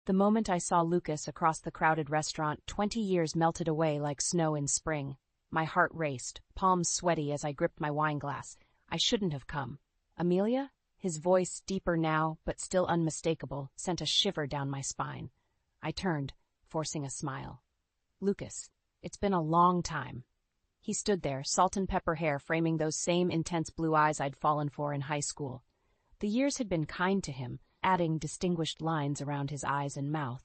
The moment I saw Lucas across the crowded restaurant, 20 years melted away like snow in spring. My heart raced, palms sweaty as I gripped my wine glass. I shouldn't have come. Amelia? His voice, deeper now, but still unmistakable, sent a shiver down my spine. I turned, forcing a smile. Lucas, it's been a long time. He stood there, salt and pepper hair framing those same intense blue eyes I'd fallen for in high school. The years had been kind to him, adding distinguished lines around his eyes and mouth.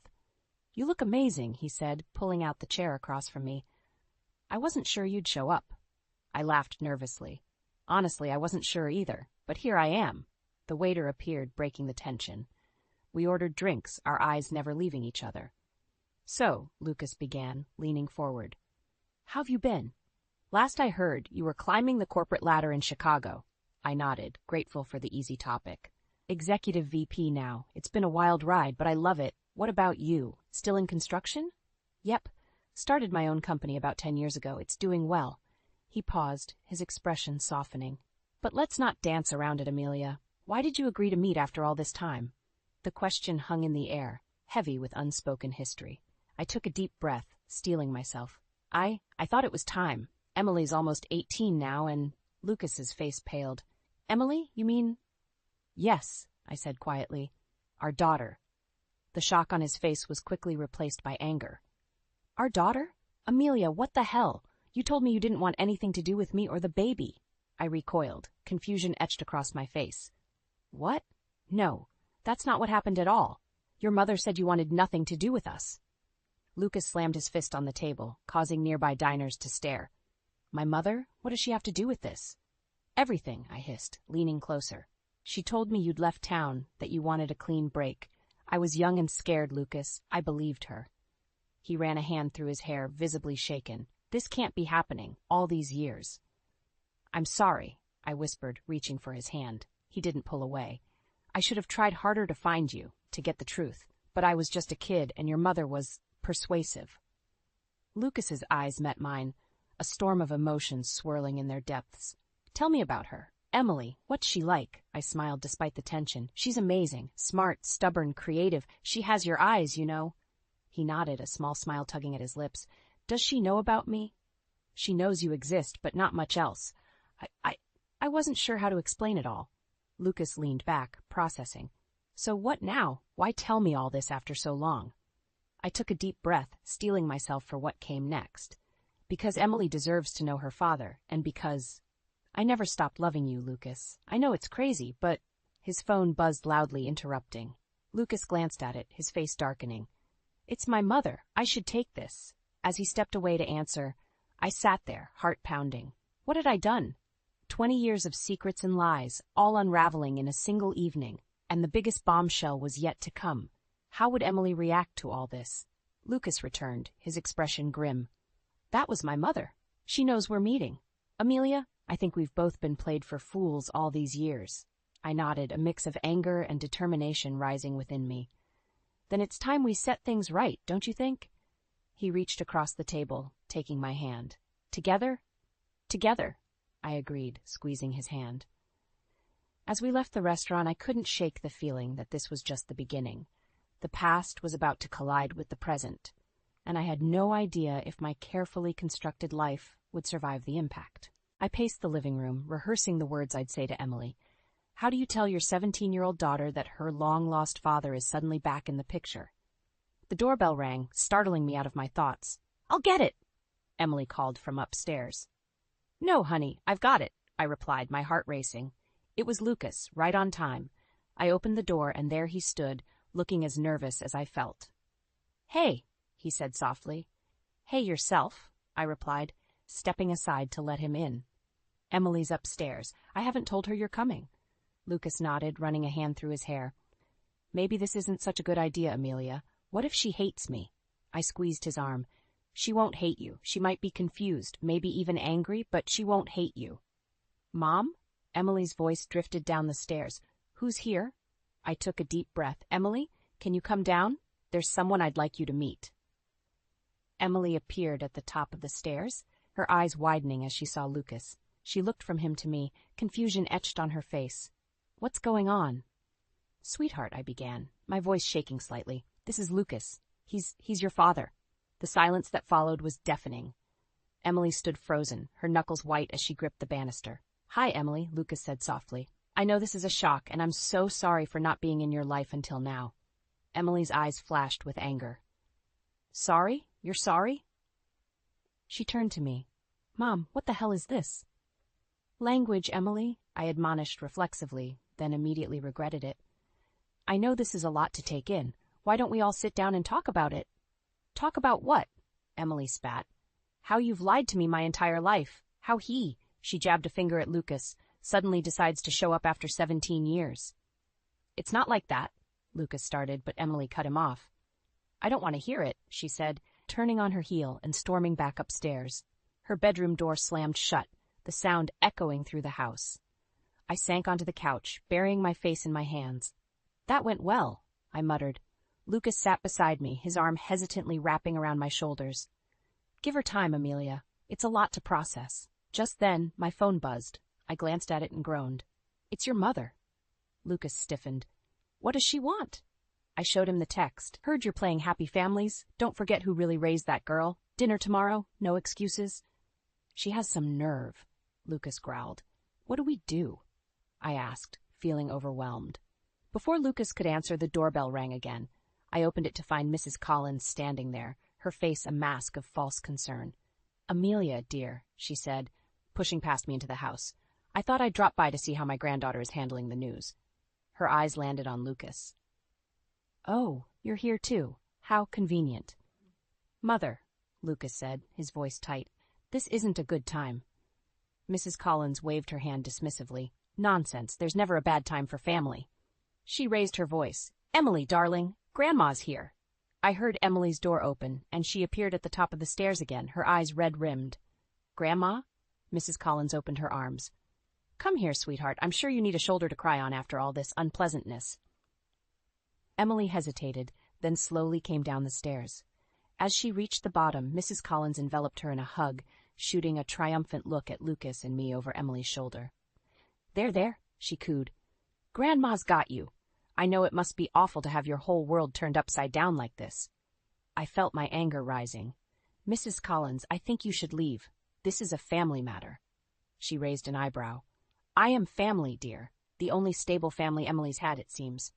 "You look amazing," he said, pulling out the chair across from me. "I wasn't sure you'd show up." I laughed nervously. Honestly, I wasn't sure either, but here I am. The waiter appeared, breaking the tension. We ordered drinks, our eyes never leaving each other. "So," Lucas began, leaning forward. "How've you been? Last I heard, you were climbing the corporate ladder in Chicago." I nodded, grateful for the easy topic. "Executive VP now. It's been a wild ride, but I love it. What about you? Still in construction?" "Yep. Started my own company about 10 years ago. It's doing well." He paused, his expression softening. "But let's not dance around it, Amelia. Why did you agree to meet after all this time?" The question hung in the air, heavy with unspoken history. I took a deep breath, steeling myself. I thought it was time. Emily's almost 18 now, and Lucas's face paled. "Emily, you mean?" "Yes," I said quietly. "Our daughter." The shock on his face was quickly replaced by anger. "Our daughter? Amelia, what the hell? You told me you didn't want anything to do with me or the baby." I recoiled, confusion etched across my face. "What? No, that's not what happened at all. Your mother said you wanted nothing to do with us." Lucas slammed his fist on the table, causing nearby diners to stare. "My mother? What does she have to do with this?" "Everything," I hissed, leaning closer. "She told me you'd left town, that you wanted a clean break. I was young and scared, Lucas. I believed her." He ran a hand through his hair, visibly shaken. "This can't be happening, all these years." "I'm sorry," I whispered, reaching for his hand. He didn't pull away. "I should have tried harder to find you, to get the truth. But I was just a kid, and your mother was persuasive." Lucas's eyes met mine, a storm of emotions swirling in their depths. "Tell me about her. Emily, what's she like?" I smiled despite the tension. "She's amazing, smart, stubborn, creative. She has your eyes, you know." He nodded, a small smile tugging at his lips. "Does she know about me?" "She knows you exist, but not much else." I wasn't sure how to explain it all. Lucas leaned back, processing. "So what now? Why tell me all this after so long?" I took a deep breath, steeling myself for what came next. "Because Emily deserves to know her father, and because I never stopped loving you, Lucas. I know it's crazy, but—" His phone buzzed loudly, interrupting. Lucas glanced at it, his face darkening. "It's my mother. I should take this." As he stepped away to answer, I sat there, heart pounding. What had I done? 20 years of secrets and lies, all unraveling in a single evening, and the biggest bombshell was yet to come. How would Emily react to all this? Lucas returned, his expression grim. "That was my mother. She knows we're meeting. Amelia, I think we've both been played for fools all these years." I nodded, a mix of anger and determination rising within me. "Then it's time we set things right, don't you think?" He reached across the table, taking my hand. "Together?" "Together," I agreed, squeezing his hand. As we left the restaurant, I couldn't shake the feeling that this was just the beginning. The past was about to collide with the present, and I had no idea if my carefully constructed life would survive the impact. I paced the living room, rehearsing the words I'd say to Emily. How do you tell your 17-year-old daughter that her long-lost father is suddenly back in the picture? The doorbell rang, startling me out of my thoughts. "I'll get it," Emily called from upstairs. "No, honey, I've got it," I replied, my heart racing. It was Lucas, right on time. I opened the door, and there he stood, looking as nervous as I felt. "Hey," he said softly. "Hey yourself," I replied, stepping aside to let him in. "Emily's upstairs. I haven't told her you're coming." Lucas nodded, running a hand through his hair. "Maybe this isn't such a good idea, Amelia. What if she hates me?" I squeezed his arm. "She won't hate you. She might be confused, maybe even angry, but she won't hate you." "Mom?" Emily's voice drifted down the stairs. "Who's here?" I took a deep breath. "Emily, can you come down? There's someone I'd like you to meet." Emily appeared at the top of the stairs, her eyes widening as she saw Lucas. She looked from him to me, confusion etched on her face. "What's going on?" "Sweetheart," I began, my voice shaking slightly. This is Lucas. He's your father." The silence that followed was deafening. Emily stood frozen, her knuckles white as she gripped the banister. "Hi, Emily," Lucas said softly. "I know this is a shock, and I'm so sorry for not being in your life until now." Emily's eyes flashed with anger. "Sorry? You're sorry?" She turned to me. "Mom, what the hell is this?" "Language, Emily," I admonished reflexively, then immediately regretted it. "I know this is a lot to take in. Why don't we all sit down and talk about it?" "Talk about what?" Emily spat. "How you've lied to me my entire life. How she jabbed a finger at Lucas, suddenly decides to show up after 17 years. "It's not like that," Lucas started, but Emily cut him off. "I don't want to hear it," she said, turning on her heel and storming back upstairs. Her bedroom door slammed shut, the sound echoing through the house. I sank onto the couch, burying my face in my hands. "That went well," I muttered. Lucas sat beside me, his arm hesitantly wrapping around my shoulders. "Give her time, Amelia. It's a lot to process." Just then, my phone buzzed. I glanced at it and groaned. "It's your mother." Lucas stiffened. "What does she want?" I showed him the text. "Heard you're playing Happy Families. Don't forget who really raised that girl. Dinner tomorrow. No excuses." "She has some nerve," Lucas growled. "What do we do?" I asked, feeling overwhelmed. Before Lucas could answer, the doorbell rang again. I opened it to find Mrs. Collins standing there, her face a mask of false concern. "Amelia, dear," she said, pushing past me into the house. "I thought I'd drop by to see how my granddaughter is handling the news." Her eyes landed on Lucas. "Oh, you're here too. How convenient." "Mother," Lucas said, his voice tight, "this isn't a good time." Mrs. Collins waved her hand dismissively. "Nonsense, there's never a bad time for family." She raised her voice. "Emily, darling, Grandma's here." I heard Emily's door open, and she appeared at the top of the stairs again, her eyes red-rimmed. "Grandma?" Mrs. Collins opened her arms. "Come here, sweetheart. I'm sure you need a shoulder to cry on after all this unpleasantness." Emily hesitated, then slowly came down the stairs. As she reached the bottom, Mrs. Collins enveloped her in a hug, shooting a triumphant look at Lucas and me over Emily's shoulder. There, she cooed. "Grandma's got you. I know it must be awful to have your whole world turned upside down like this." I felt my anger rising. "Mrs. Collins, I think you should leave. This is a family matter." She raised an eyebrow. "I am family, dear. The only stable family Emily's had, it seems."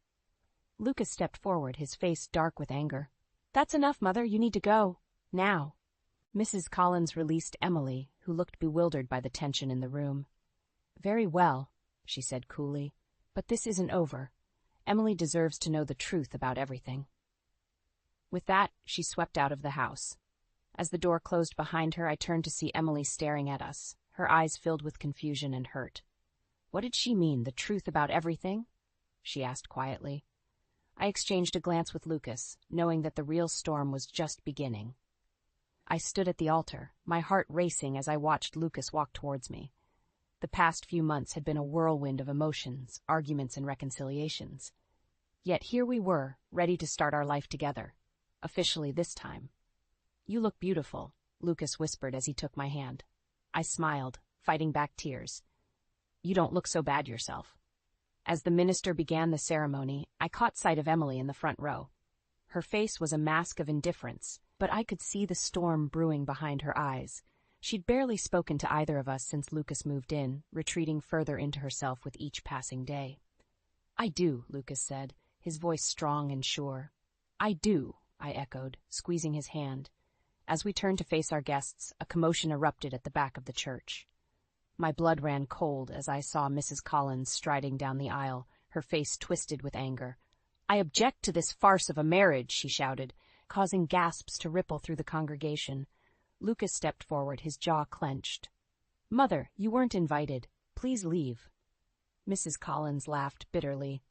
Lucas stepped forward, his face dark with anger. "That's enough, Mother. You need to go. Now." Mrs. Collins released Emily, who looked bewildered by the tension in the room. "Very well," she said coolly, "but this isn't over. Emily deserves to know the truth about everything." With that, she swept out of the house. As the door closed behind her, I turned to see Emily staring at us, her eyes filled with confusion and hurt. "What did she mean, the truth about everything?" she asked quietly. I exchanged a glance with Lucas, knowing that the real storm was just beginning. I stood at the altar, my heart racing as I watched Lucas walk towards me. The past few months had been a whirlwind of emotions, arguments, and reconciliations. Yet here we were, ready to start our life together. Officially this time. "You look beautiful," Lucas whispered as he took my hand. I smiled, fighting back tears. "You don't look so bad yourself." As the minister began the ceremony, I caught sight of Emily in the front row. Her face was a mask of indifference, but I could see the storm brewing behind her eyes. She'd barely spoken to either of us since Lucas moved in, retreating further into herself with each passing day. "I do," Lucas said, his voice strong and sure. "I do," I echoed, squeezing his hand. As we turned to face our guests, a commotion erupted at the back of the church. My blood ran cold as I saw Mrs. Collins striding down the aisle, her face twisted with anger. "I object to this farce of a marriage," she shouted, causing gasps to ripple through the congregation. Lucas stepped forward, his jaw clenched. "Mother, you weren't invited. Please leave." Mrs. Collins laughed bitterly.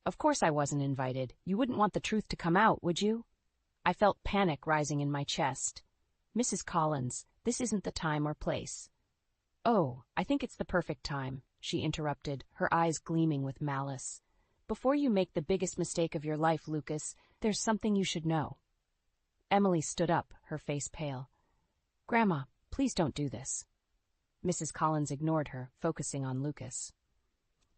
"Of course I wasn't invited. You wouldn't want the truth to come out, would you?" I felt panic rising in my chest. "Mrs. Collins, this isn't the time or place." "Oh, I think it's the perfect time," she interrupted, her eyes gleaming with malice. "Before you make the biggest mistake of your life, Lucas, there's something you should know." Emily stood up, her face pale. "Grandma, please don't do this." Mrs. Collins ignored her, focusing on Lucas.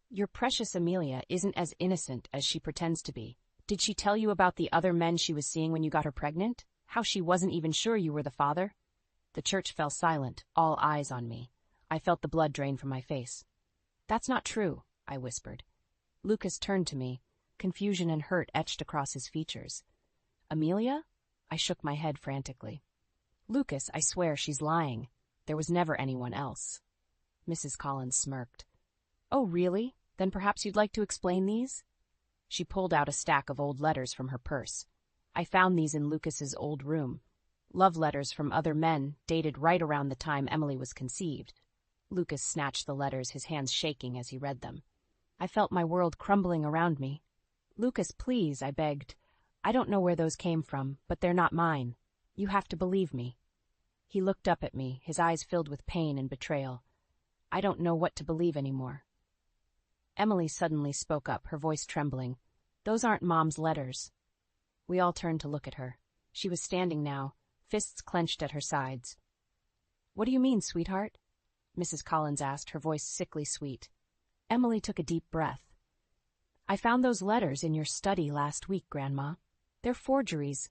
"Your precious Amelia isn't as innocent as she pretends to be. Did she tell you about the other men she was seeing when you got her pregnant? How she wasn't even sure you were the father? The church fell silent, all eyes on me. I felt the blood drain from my face. That's not true, I whispered. Lucas turned to me. Confusion and hurt etched across his features. Amelia? I shook my head frantically. Lucas, I swear she's lying. There was never anyone else. Mrs. Collins smirked. Oh, really? Then perhaps you'd like to explain these? She pulled out a stack of old letters from her purse. I found these in Lucas's old room. Love letters from other men, dated right around the time Emily was conceived. Lucas snatched the letters, his hands shaking as he read them. I felt my world crumbling around me. Lucas, please, I begged. I don't know where those came from, but they're not mine. You have to believe me. He looked up at me, his eyes filled with pain and betrayal. I don't know what to believe anymore. Emily suddenly spoke up, her voice trembling. Those aren't Mom's letters. We all turned to look at her. She was standing now, fists clenched at her sides. What do you mean, sweetheart? Mrs. Collins asked, her voice sickly sweet. Emily took a deep breath. I found those letters in your study last week, Grandma. They're forgeries.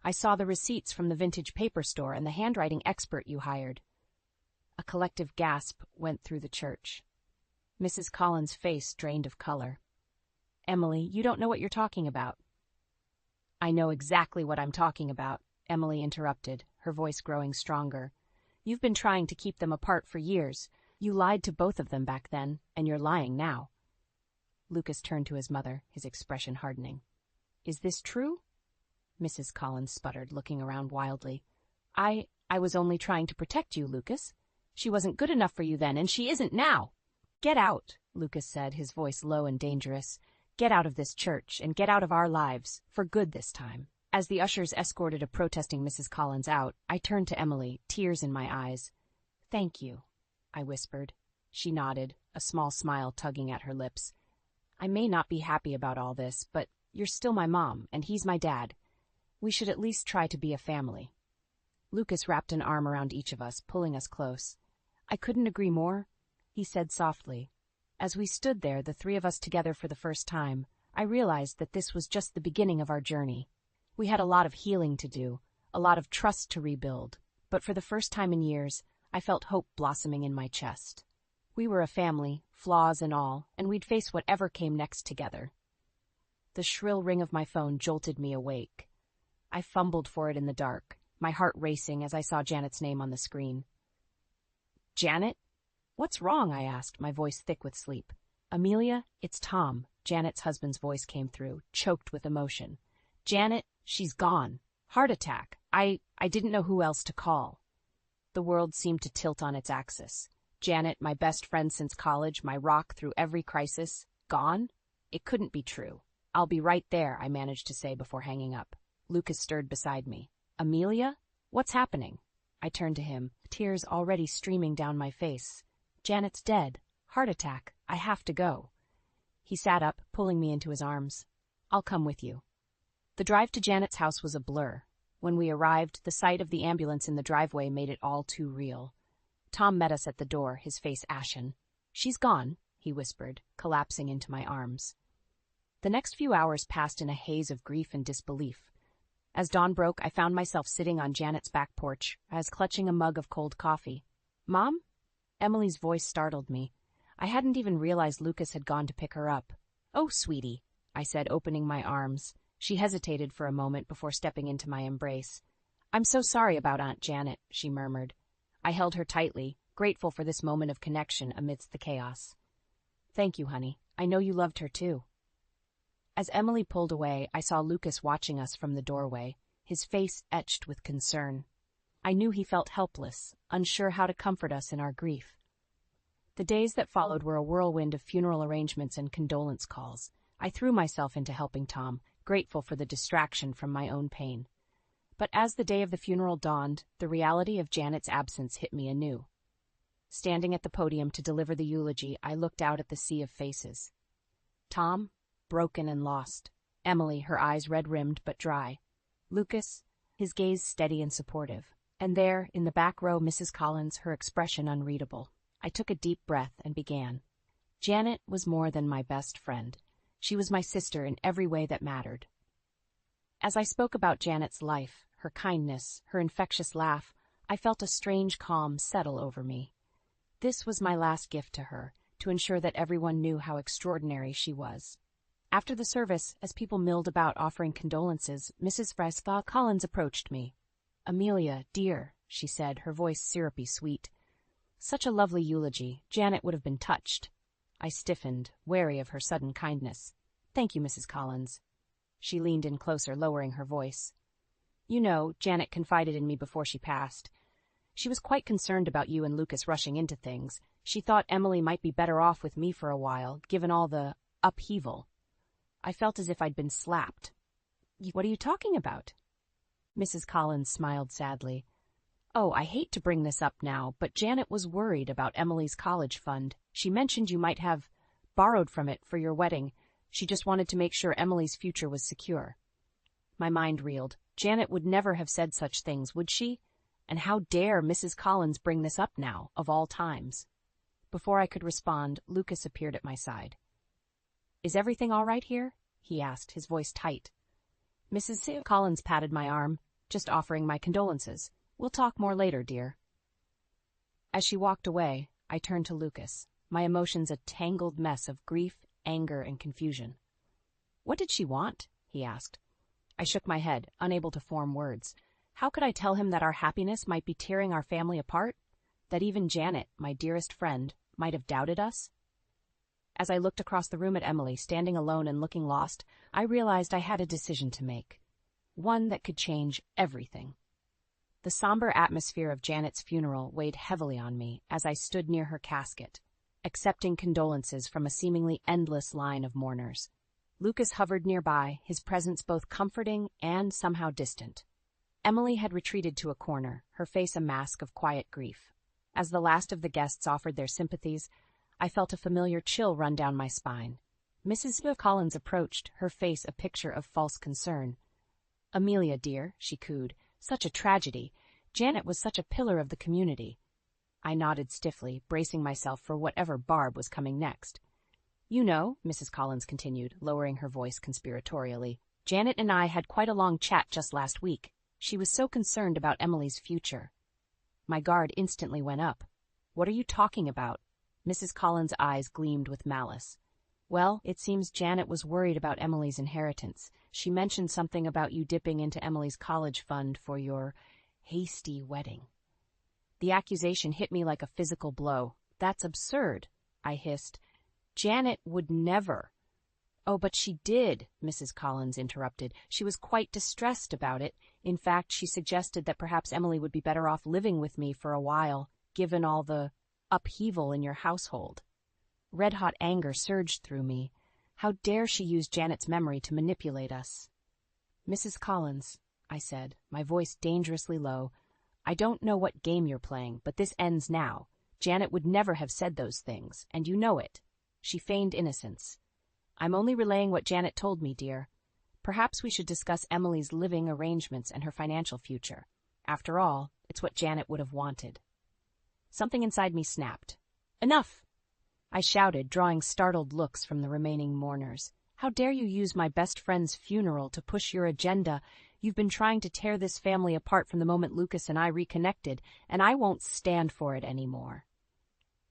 I saw the receipts from the vintage paper store and the handwriting expert you hired. A collective gasp went through the church. Mrs. Collins' face drained of color. Emily, you don't know what you're talking about. I know exactly what I'm talking about, Emily interrupted, her voice growing stronger. You've been trying to keep them apart for years. You lied to both of them back then, and you're lying now. Lucas turned to his mother, his expression hardening. Is this true? Mrs. Collins sputtered, looking around wildly. I was only trying to protect you, Lucas. She wasn't good enough for you then, and she isn't now. Get out, Lucas said, his voice low and dangerous. Get out of this church, and get out of our lives, for good this time. As the ushers escorted a protesting Mrs. Collins out, I turned to Emily, tears in my eyes. Thank you, I whispered. She nodded, a small smile tugging at her lips. I may not be happy about all this, but you're still my mom, and he's my dad. We should at least try to be a family. Lucas wrapped an arm around each of us, pulling us close. I couldn't agree more, he said softly. As we stood there, the three of us together for the first time, I realized that this was just the beginning of our journey. We had a lot of healing to do, a lot of trust to rebuild, but for the first time in years, I felt hope blossoming in my chest. We were a family, flaws and all, and we'd face whatever came next together. The shrill ring of my phone jolted me awake. I fumbled for it in the dark, my heart racing as I saw Janet's name on the screen. Janet? What's wrong? I asked, my voice thick with sleep. Amelia, it's Tom, Janet's husband's voice came through, choked with emotion. Janet, she's gone. Heart attack. I didn't know who else to call. The world seemed to tilt on its axis. Janet, my best friend since college, my rock through every crisis, gone? It couldn't be true. I'll be right there, I managed to say before hanging up. Lucas stirred beside me. Amelia? What's happening? I turned to him, tears already streaming down my face. Janet's dead. Heart attack. I have to go. He sat up, pulling me into his arms. I'll come with you. The drive to Janet's house was a blur. When we arrived, the sight of the ambulance in the driveway made it all too real. Tom met us at the door, his face ashen. She's gone, he whispered, collapsing into my arms. The next few hours passed in a haze of grief and disbelief. As dawn broke, I found myself sitting on Janet's back porch, as clutching a mug of cold coffee. Mom? Emily's voice startled me. I hadn't even realized Lucas had gone to pick her up. Oh, sweetie, I said, opening my arms. She hesitated for a moment before stepping into my embrace. I'm so sorry about Aunt Janet, she murmured. I held her tightly, grateful for this moment of connection amidst the chaos. Thank you, honey. I know you loved her too. As Emily pulled away, I saw Lucas watching us from the doorway, his face etched with concern. I knew he felt helpless, unsure how to comfort us in our grief. The days that followed were a whirlwind of funeral arrangements and condolence calls. I threw myself into helping Tom, grateful for the distraction from my own pain. But as the day of the funeral dawned, the reality of Janet's absence hit me anew. Standing at the podium to deliver the eulogy, I looked out at the sea of faces. Tom, broken and lost. Emily, her eyes red-rimmed but dry. Lucas, his gaze steady and supportive. And there, in the back row, Mrs. Collins, her expression unreadable. I took a deep breath and began. Janet was more than my best friend. She was my sister in every way that mattered. As I spoke about Janet's life, her kindness, her infectious laugh, I felt a strange calm settle over me. This was my last gift to her, to ensure that everyone knew how extraordinary she was. After the service, as people milled about offering condolences, Mrs. Fresca Collins approached me. "Amelia, dear," she said, her voice syrupy sweet. Such a lovely eulogy. Janet would have been touched. I stiffened, wary of her sudden kindness. "Thank you, Mrs. Collins." She leaned in closer, lowering her voice. "You know, Janet confided in me before she passed. She was quite concerned about you and Lucas rushing into things. She thought Emily might be better off with me for a while, given all the upheaval." I felt as if I'd been slapped. "What are you talking about?" Mrs. Collins smiled sadly. "Oh, I hate to bring this up now, but Janet was worried about Emily's college fund. She mentioned you might have borrowed from it for your wedding. She just wanted to make sure Emily's future was secure." My mind reeled. Janet would never have said such things, would she? And how dare Mrs. Collins bring this up now, of all times? Before I could respond, Lucas appeared at my side. "Is everything all right here?" he asked, his voice tight. Mrs. Collins patted my arm, "Just offering my condolences. We'll talk more later, dear." As she walked away, I turned to Lucas, my emotions a tangled mess of grief, anger, and confusion. "What did she want?" he asked. I shook my head, unable to form words. How could I tell him that our happiness might be tearing our family apart? That even Janet, my dearest friend, might have doubted us? As I looked across the room at Emily, standing alone and looking lost, I realized I had a decision to make. One that could change everything. The somber atmosphere of Janet's funeral weighed heavily on me as I stood near her casket, accepting condolences from a seemingly endless line of mourners. Lucas hovered nearby, his presence both comforting and somehow distant. Emily had retreated to a corner, her face a mask of quiet grief. As the last of the guests offered their sympathies, I felt a familiar chill run down my spine. Mrs. Collins approached, her face a picture of false concern. "Amelia, dear," she cooed, "such a tragedy. Janet was such a pillar of the community." I nodded stiffly, bracing myself for whatever barb was coming next. "You know," Mrs. Collins continued, lowering her voice conspiratorially, "Janet and I had quite a long chat just last week. She was so concerned about Emily's future." My guard instantly went up. "What are you talking about?" Mrs. Collins' eyes gleamed with malice. "Well, it seems Janet was worried about Emily's inheritance. She mentioned something about you dipping into Emily's college fund for your hasty wedding." The accusation hit me like a physical blow. "That's absurd," I hissed. "Janet would never." "Oh, but she did," Mrs. Collins interrupted. "She was quite distressed about it. In fact, she suggested that perhaps Emily would be better off living with me for a while, given all the upheaval in your household." Red-hot anger surged through me. How dare she use Janet's memory to manipulate us? "Mrs. Collins," I said, my voice dangerously low, "I don't know what game you're playing, but this ends now. Janet would never have said those things, and you know it." She feigned innocence. "I'm only relaying what Janet told me, dear. Perhaps we should discuss Emily's living arrangements and her financial future. After all, it's what Janet would have wanted." Something inside me snapped. "Enough!" I shouted, drawing startled looks from the remaining mourners. "How dare you use my best friend's funeral to push your agenda? You've been trying to tear this family apart from the moment Lucas and I reconnected, and I won't stand for it anymore."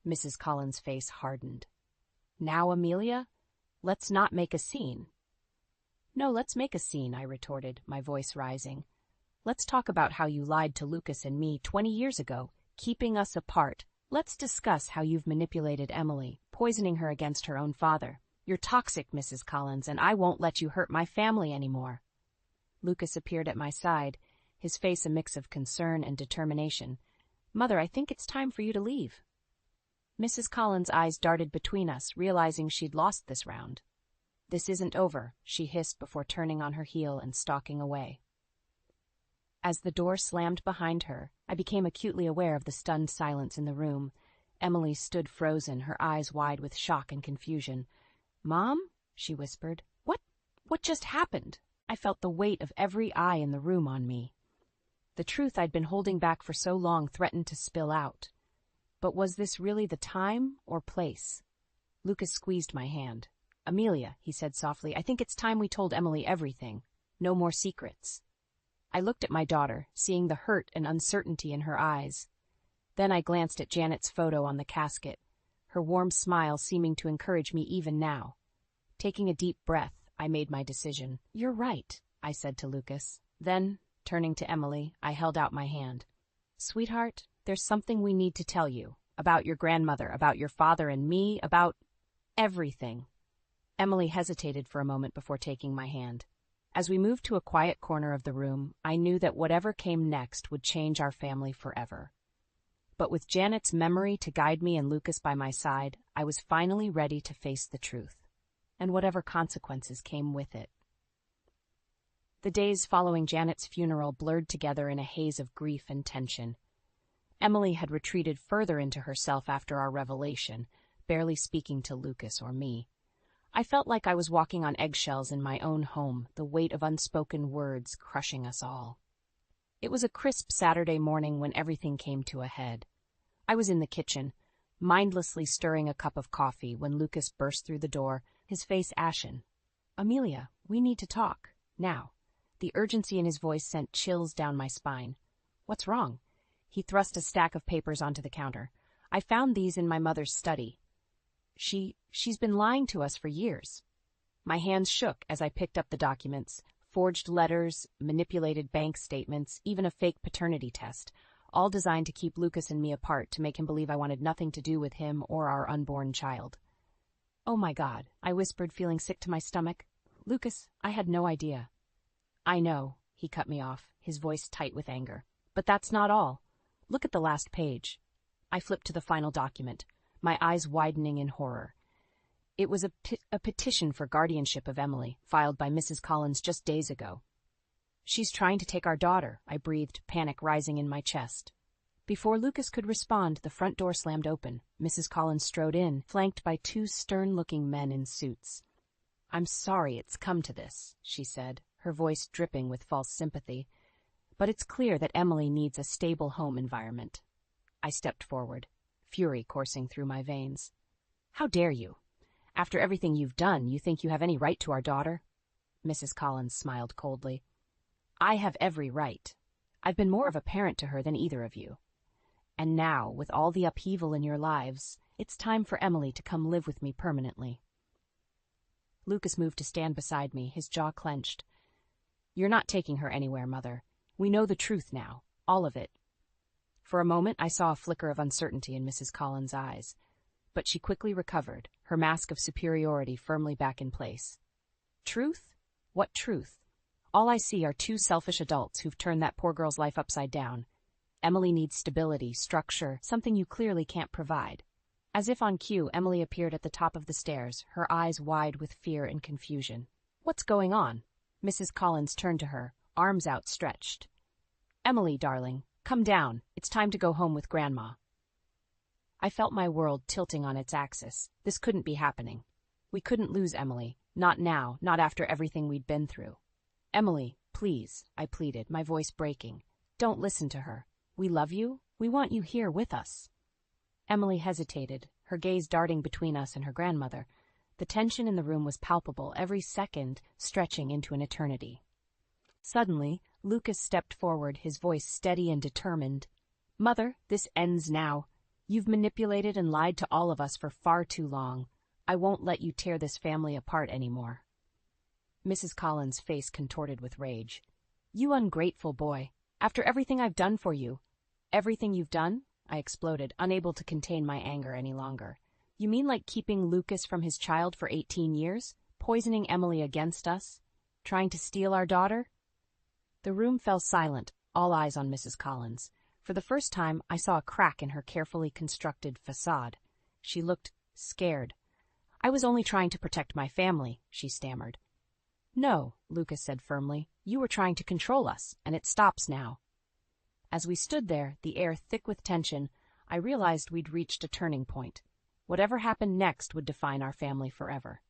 Mrs. Collins' face hardened. "Now, Amelia, let's not make a scene." "No, let's make a scene," I retorted, my voice rising. "Let's talk about how you lied to Lucas and me 20 years ago, keeping us apart. Let's discuss how you've manipulated Emily, poisoning her against her own father. You're toxic, Mrs. Collins, and I won't let you hurt my family anymore." Lucas appeared at my side, his face a mix of concern and determination. "Mother, I think it's time for you to leave." Mrs. Collins' eyes darted between us, realizing she'd lost this round. "This isn't over," she hissed before turning on her heel and stalking away. As the door slammed behind her, I became acutely aware of the stunned silence in the room. Emily stood frozen, her eyes wide with shock and confusion. "Mom?" she whispered. What just happened?" I felt the weight of every eye in the room on me. The truth I'd been holding back for so long threatened to spill out. But was this really the time or place? Lucas squeezed my hand. "Amelia," he said softly, "I think it's time we told Emily everything." No more secrets. I looked at my daughter, seeing the hurt and uncertainty in her eyes. Then I glanced at Janet's photo on the casket, her warm smile seeming to encourage me even now. Taking a deep breath, I made my decision. "You're right," I said to Lucas. Then, turning to Emily, I held out my hand. "Sweetheart, there's something we need to tell you. About your grandmother, about your father and me, about everything." Emily hesitated for a moment before taking my hand. As we moved to a quiet corner of the room, I knew that whatever came next would change our family forever. But with Janet's memory to guide me and Lucas by my side, I was finally ready to face the truth, and whatever consequences came with it. The days following Janet's funeral blurred together in a haze of grief and tension. Emily had retreated further into herself after our revelation, barely speaking to Lucas or me. I felt like I was walking on eggshells in my own home, the weight of unspoken words crushing us all. It was a crisp Saturday morning when everything came to a head. I was in the kitchen, mindlessly stirring a cup of coffee when Lucas burst through the door, his face ashen. "Amelia, we need to talk. Now." The urgency in his voice sent chills down my spine. "What's wrong?" He thrust a stack of papers onto the counter. "I found these in my mother's study. She's been lying to us for years." My hands shook as I picked up the documents. Forged letters, manipulated bank statements, even a fake paternity test, all designed to keep Lucas and me apart, to make him believe I wanted nothing to do with him or our unborn child. "Oh my God," I whispered, feeling sick to my stomach. "Lucas, I had no idea." "I know," he cut me off, his voice tight with anger. "But that's not all. Look at the last page." I flipped to the final document, my eyes widening in horror. It was a petition for guardianship of Emily, filed by Mrs. Collins just days ago. "She's trying to take our daughter," I breathed, panic rising in my chest. Before Lucas could respond, the front door slammed open. Mrs. Collins strode in, flanked by two stern-looking men in suits. "I'm sorry it's come to this," she said, her voice dripping with false sympathy. "But it's clear that Emily needs a stable home environment." I stepped forward, fury coursing through my veins. "How dare you? After everything you've done, you think you have any right to our daughter?" Mrs. Collins smiled coldly. "I have every right. I've been more of a parent to her than either of you. And now, with all the upheaval in your lives, it's time for Emily to come live with me permanently." Lucas moved to stand beside me, his jaw clenched. "You're not taking her anywhere, Mother. We know the truth now, all of it." For a moment, I saw a flicker of uncertainty in Mrs. Collins' eyes, but she quickly recovered, her mask of superiority firmly back in place. "Truth? What truth? All I see are two selfish adults who've turned that poor girl's life upside down. Emily needs stability, structure, something you clearly can't provide." As if on cue, Emily appeared at the top of the stairs, her eyes wide with fear and confusion. "What's going on?" Mrs. Collins turned to her, arms outstretched. "Emily, darling, come down. It's time to go home with Grandma." I felt my world tilting on its axis. This couldn't be happening. We couldn't lose Emily. Not now, not after everything we'd been through. "Emily, please," I pleaded, my voice breaking. "Don't listen to her. We love you. We want you here with us." Emily hesitated, her gaze darting between us and her grandmother. The tension in the room was palpable, every second stretching into an eternity. Suddenly, Lucas stepped forward, his voice steady and determined. "Mother, this ends now. You've manipulated and lied to all of us for far too long. I won't let you tear this family apart anymore." Mrs. Collins' face contorted with rage. "You ungrateful boy. After everything I've done for you." "Everything you've done?" I exploded, unable to contain my anger any longer. "You mean like keeping Lucas from his child for 18 years? Poisoning Emily against us? Trying to steal our daughter?" The room fell silent, all eyes on Mrs. Collins. For the first time, I saw a crack in her carefully constructed facade. She looked scared. "I was only trying to protect my family," she stammered. "No," Lucas said firmly. "You were trying to control us, and it stops now." As we stood there, the air thick with tension, I realized we'd reached a turning point. Whatever happened next would define our family forever.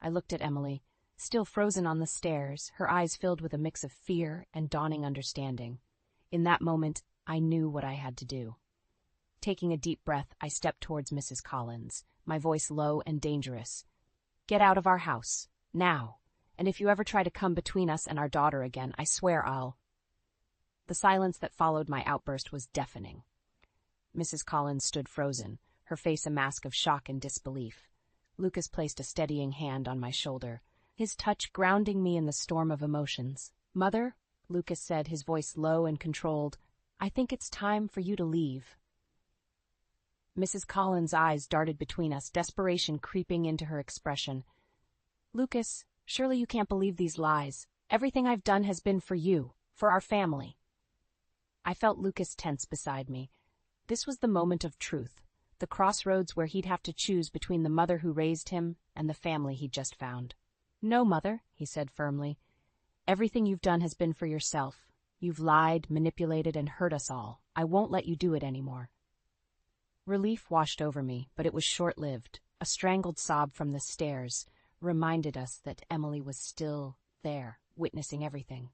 I looked at Emily, still frozen on the stairs, her eyes filled with a mix of fear and dawning understanding. In that moment, I knew what I had to do. Taking a deep breath, I stepped towards Mrs. Collins, my voice low and dangerous. "Get out of our house, now, And if you ever try to come between us and our daughter again, I swear I'll—" The silence that followed my outburst was deafening. Mrs. Collins stood frozen, her face a mask of shock and disbelief. Lucas placed a steadying hand on my shoulder, his touch grounding me in the storm of emotions. "Mother," Lucas said, his voice low and controlled, "I think it's time for you to leave." Mrs. Collins' eyes darted between us, desperation creeping into her expression. "Lucas, surely you can't believe these lies. Everything I've done has been for you, for our family." I felt Lucas tense beside me. This was the moment of truth, the crossroads where he'd have to choose between the mother who raised him and the family he'd just found. "No, Mother," he said firmly. "Everything you've done has been for yourself. You've lied, manipulated, and hurt us all. I won't let you do it anymore." Relief washed over me, but it was short-lived. A strangled sob from the stairs reminded us that Emily was still there, witnessing everything.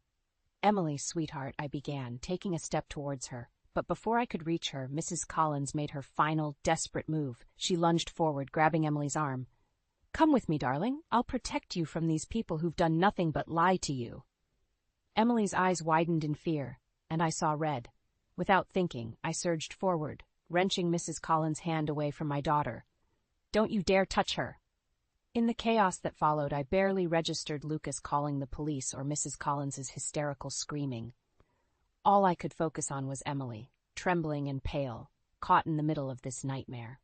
"Emily, sweetheart," I began, taking a step towards her. But before I could reach her, Mrs. Collins made her final, desperate move. She lunged forward, grabbing Emily's arm. "Come with me, darling. I'll protect you from these people who've done nothing but lie to you." Emily's eyes widened in fear, and I saw red. Without thinking, I surged forward, wrenching Mrs. Collins' hand away from my daughter. "Don't you dare touch her!" In the chaos that followed, I barely registered Lucas calling the police or Mrs. Collins's hysterical screaming. All I could focus on was Emily, trembling and pale, caught in the middle of this nightmare.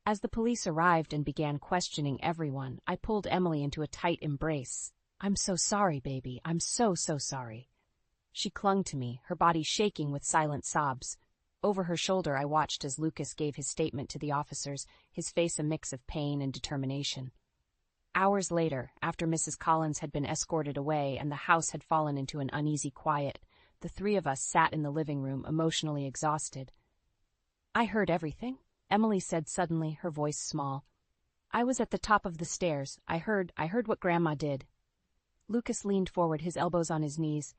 As the police arrived and began questioning everyone, I pulled Emily into a tight embrace. "I'm so sorry, baby. I'm so sorry." She clung to me, her body shaking with silent sobs. Over her shoulder, I watched as Lucas gave his statement to the officers, his face a mix of pain and determination. Hours later, after Mrs. Collins had been escorted away and the house had fallen into an uneasy quiet, the three of us sat in the living room, emotionally exhausted. "I heard everything," Emily said suddenly, her voice small. "I was at the top of the stairs. I heard what Grandma did." Lucas leaned forward, his elbows on his knees.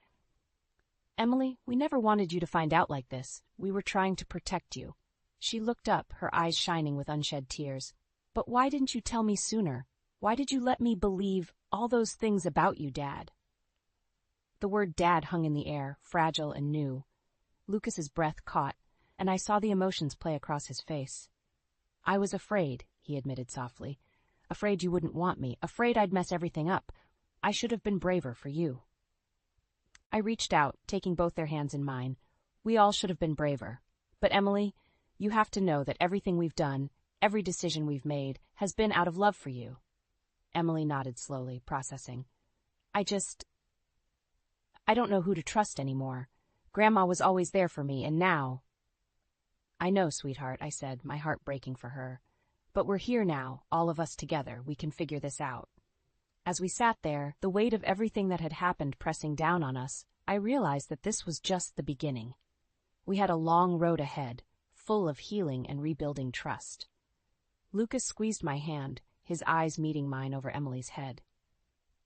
"Emily, we never wanted you to find out like this. We were trying to protect you." She looked up, her eyes shining with unshed tears. "But why didn't you tell me sooner? Why did you let me believe all those things about you, Dad?" The word Dad hung in the air, fragile and new. Lucas's breath caught, and I saw the emotions play across his face. "I was afraid," he admitted softly. "Afraid you wouldn't want me, afraid I'd mess everything up. I should have been braver for you." I reached out, taking both their hands in mine. We all should have been braver. But Emily, you have to know that everything we've done, every decision we've made, has been out of love for you. Emily nodded slowly, processing. I don't know who to trust anymore. Grandma was always there for me, and now—" "I know, sweetheart," I said, my heart breaking for her. "But we're here now, all of us together. We can figure this out." As we sat there, the weight of everything that had happened pressing down on us, I realized that this was just the beginning. We had a long road ahead, full of healing and rebuilding trust. Lucas squeezed my hand, his eyes meeting mine over Emily's head.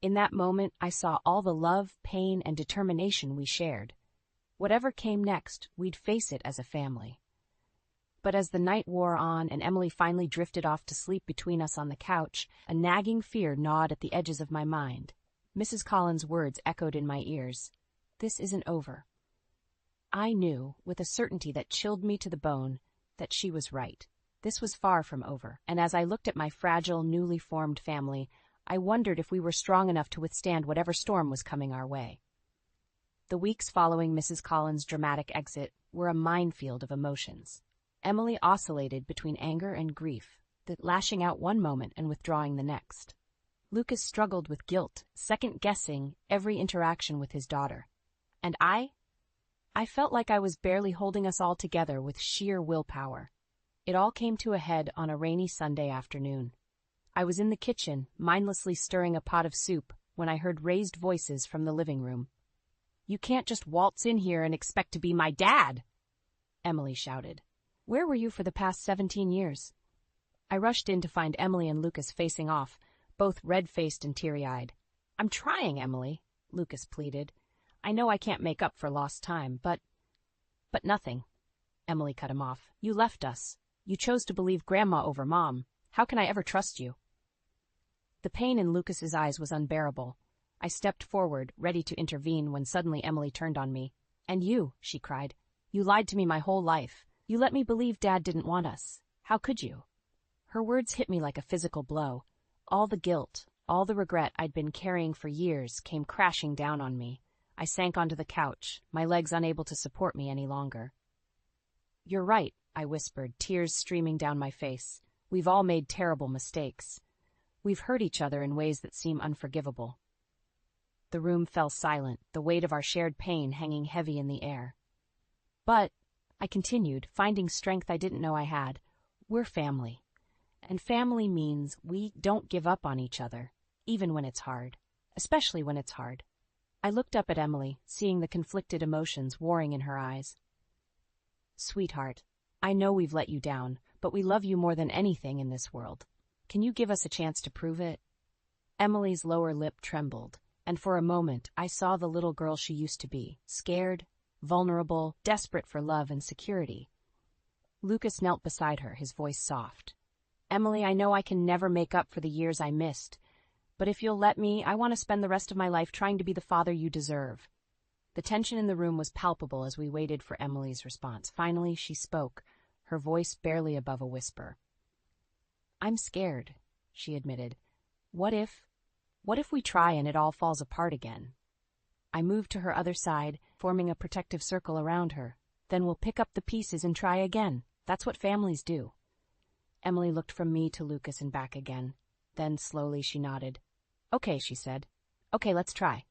In that moment, I saw all the love, pain, and determination we shared. Whatever came next, we'd face it as a family. But as the night wore on and Emily finally drifted off to sleep between us on the couch, a nagging fear gnawed at the edges of my mind. Mrs. Collins' words echoed in my ears. "This isn't over." I knew, with a certainty that chilled me to the bone, that she was right. This was far from over, and as I looked at my fragile, newly formed family, I wondered if we were strong enough to withstand whatever storm was coming our way. The weeks following Mrs. Collins' dramatic exit were a minefield of emotions. Emily oscillated between anger and grief, lashing out one moment and withdrawing the next. Lucas struggled with guilt, second-guessing every interaction with his daughter. And I felt like I was barely holding us all together with sheer willpower. It all came to a head on a rainy Sunday afternoon. I was in the kitchen, mindlessly stirring a pot of soup, when I heard raised voices from the living room. "You can't just waltz in here and expect to be my dad!" Emily shouted. "Where were you for the past 17 years? I rushed in to find Emily and Lucas facing off, both red-faced and teary-eyed. "I'm trying, Emily," Lucas pleaded. "I know I can't make up for lost time, but nothing." Emily cut him off. "You left us. You chose to believe Grandma over Mom. How can I ever trust you?" The pain in Lucas's eyes was unbearable. I stepped forward, ready to intervene, when suddenly Emily turned on me. "And you," she cried. "You lied to me my whole life. You let me believe Dad didn't want us. How could you?" Her words hit me like a physical blow. All the guilt, all the regret I'd been carrying for years came crashing down on me. I sank onto the couch, my legs unable to support me any longer. "You're right," I whispered, tears streaming down my face. "We've all made terrible mistakes. We've hurt each other in ways that seem unforgivable." The room fell silent, the weight of our shared pain hanging heavy in the air. "But," I continued, finding strength I didn't know I had, "we're family. And family means we don't give up on each other, even when it's hard. Especially when it's hard." I looked up at Emily, seeing the conflicted emotions warring in her eyes. "Sweetheart, I know we've let you down, but we love you more than anything in this world. Can you give us a chance to prove it?" Emily's lower lip trembled, and for a moment I saw the little girl she used to be, scared, vulnerable, desperate for love and security. Lucas knelt beside her, his voice soft. "Emily, I know I can never make up for the years I missed, but if you'll let me, I want to spend the rest of my life trying to be the father you deserve." The tension in the room was palpable as we waited for Emily's response. Finally, she spoke, her voice barely above a whisper. "I'm scared," she admitted. What if we try and it all falls apart again?" I moved to her other side, forming a protective circle around her. "Then we'll pick up the pieces and try again. That's what families do." Emily looked from me to Lucas and back again. Then slowly she nodded. "Okay," she said. "Okay, let's try."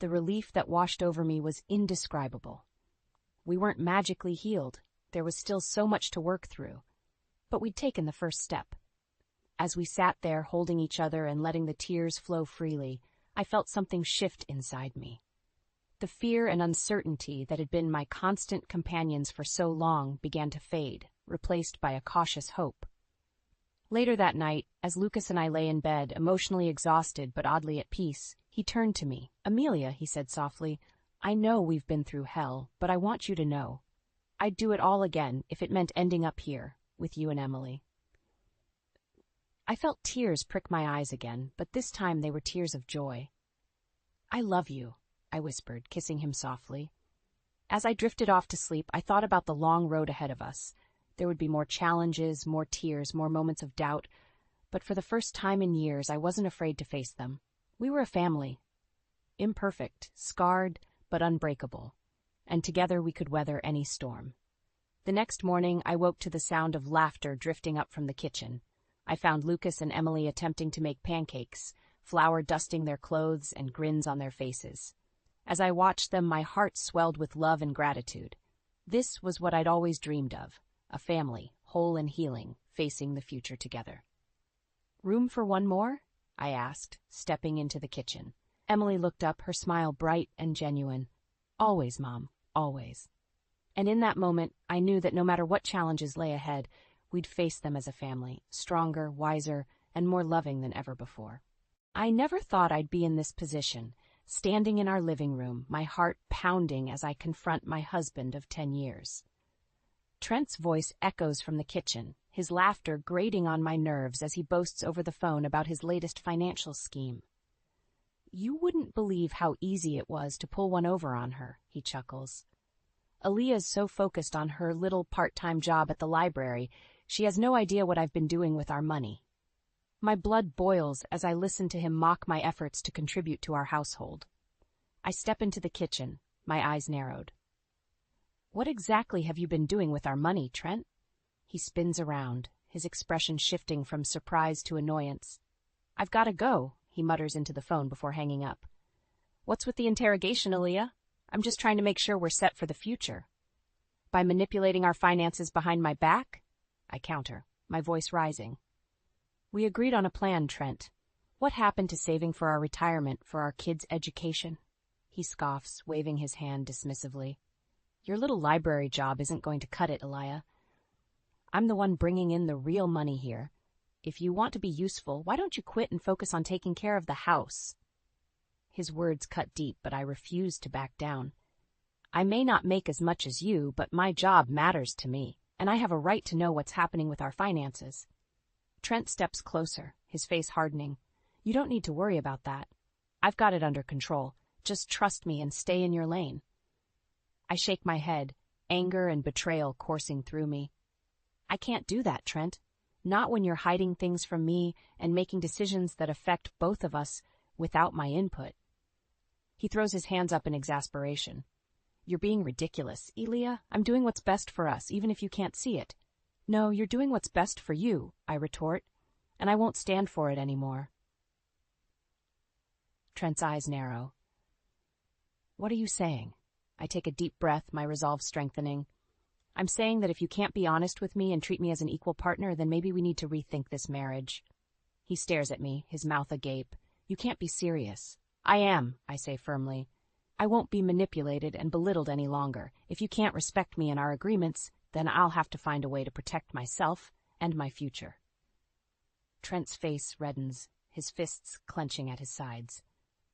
The relief that washed over me was indescribable. We weren't magically healed. There was still so much to work through. But we'd taken the first step. As we sat there holding each other and letting the tears flow freely, I felt something shift inside me. The fear and uncertainty that had been my constant companions for so long began to fade, replaced by a cautious hope. Later that night, as Lucas and I lay in bed, emotionally exhausted but oddly at peace, he turned to me. "Amelia," he said softly, "I know we've been through hell, but I want you to know. I'd do it all again if it meant ending up here, with you and Emily." I felt tears prick my eyes again, but this time they were tears of joy. "I love you," I whispered, kissing him softly. As I drifted off to sleep, I thought about the long road ahead of us. There would be more challenges, more tears, more moments of doubt, but for the first time in years, I wasn't afraid to face them. We were a family. Imperfect, scarred, but unbreakable. And together we could weather any storm. The next morning, I woke to the sound of laughter drifting up from the kitchen. I found Lucas and Emily attempting to make pancakes, flour dusting their clothes and grins on their faces. As I watched them, my heart swelled with love and gratitude. This was what I'd always dreamed of, a family, whole and healing, facing the future together. "Room for one more?" I asked, stepping into the kitchen. Emily looked up, her smile bright and genuine. "Always, Mom, always." And in that moment, I knew that no matter what challenges lay ahead, we'd face them as a family, stronger, wiser, and more loving than ever before. I never thought I'd be in this position, standing in our living room, my heart pounding as I confront my husband of 10 years. Trent's voice echoes from the kitchen, his laughter grating on my nerves as he boasts over the phone about his latest financial scheme. "You wouldn't believe how easy it was to pull one over on her," he chuckles. "Aaliyah's so focused on her little part-time job at the library, she has no idea what I've been doing with our money." My blood boils as I listen to him mock my efforts to contribute to our household. I step into the kitchen, my eyes narrowed. "What exactly have you been doing with our money, Trent?" He spins around, his expression shifting from surprise to annoyance. "I've got to go," he mutters into the phone before hanging up. "What's with the interrogation, Aaliyah? I'm just trying to make sure we're set for the future." "By manipulating our finances behind my back?" I counter, my voice rising. "We agreed on a plan, Trent. What happened to saving for our retirement, for our kids' education?" He scoffs, waving his hand dismissively. "Your little library job isn't going to cut it, Aaliyah. I'm the one bringing in the real money here. If you want to be useful, why don't you quit and focus on taking care of the house?" His words cut deep, but I refuse to back down. "I may not make as much as you, but my job matters to me, and I have a right to know what's happening with our finances." Trent steps closer, his face hardening. "You don't need to worry about that. I've got it under control. Just trust me and stay in your lane. I shake my head, anger and betrayal coursing through me. I can't do that, Trent. Not when you're hiding things from me and making decisions that affect both of us without my input. He throws his hands up in exasperation. You're being ridiculous, Elia. I'm doing what's best for us, even if you can't see it. No, you're doing what's best for you, I retort, and I won't stand for it anymore. Trent's eyes narrow. What are you saying? I take a deep breath, my resolve strengthening. I'm saying that if you can't be honest with me and treat me as an equal partner, then maybe we need to rethink this marriage. He stares at me, his mouth agape. You can't be serious. I am, I say firmly. I won't be manipulated and belittled any longer. If you can't respect me and our agreements, then I'll have to find a way to protect myself and my future. Trent's face reddens, his fists clenching at his sides.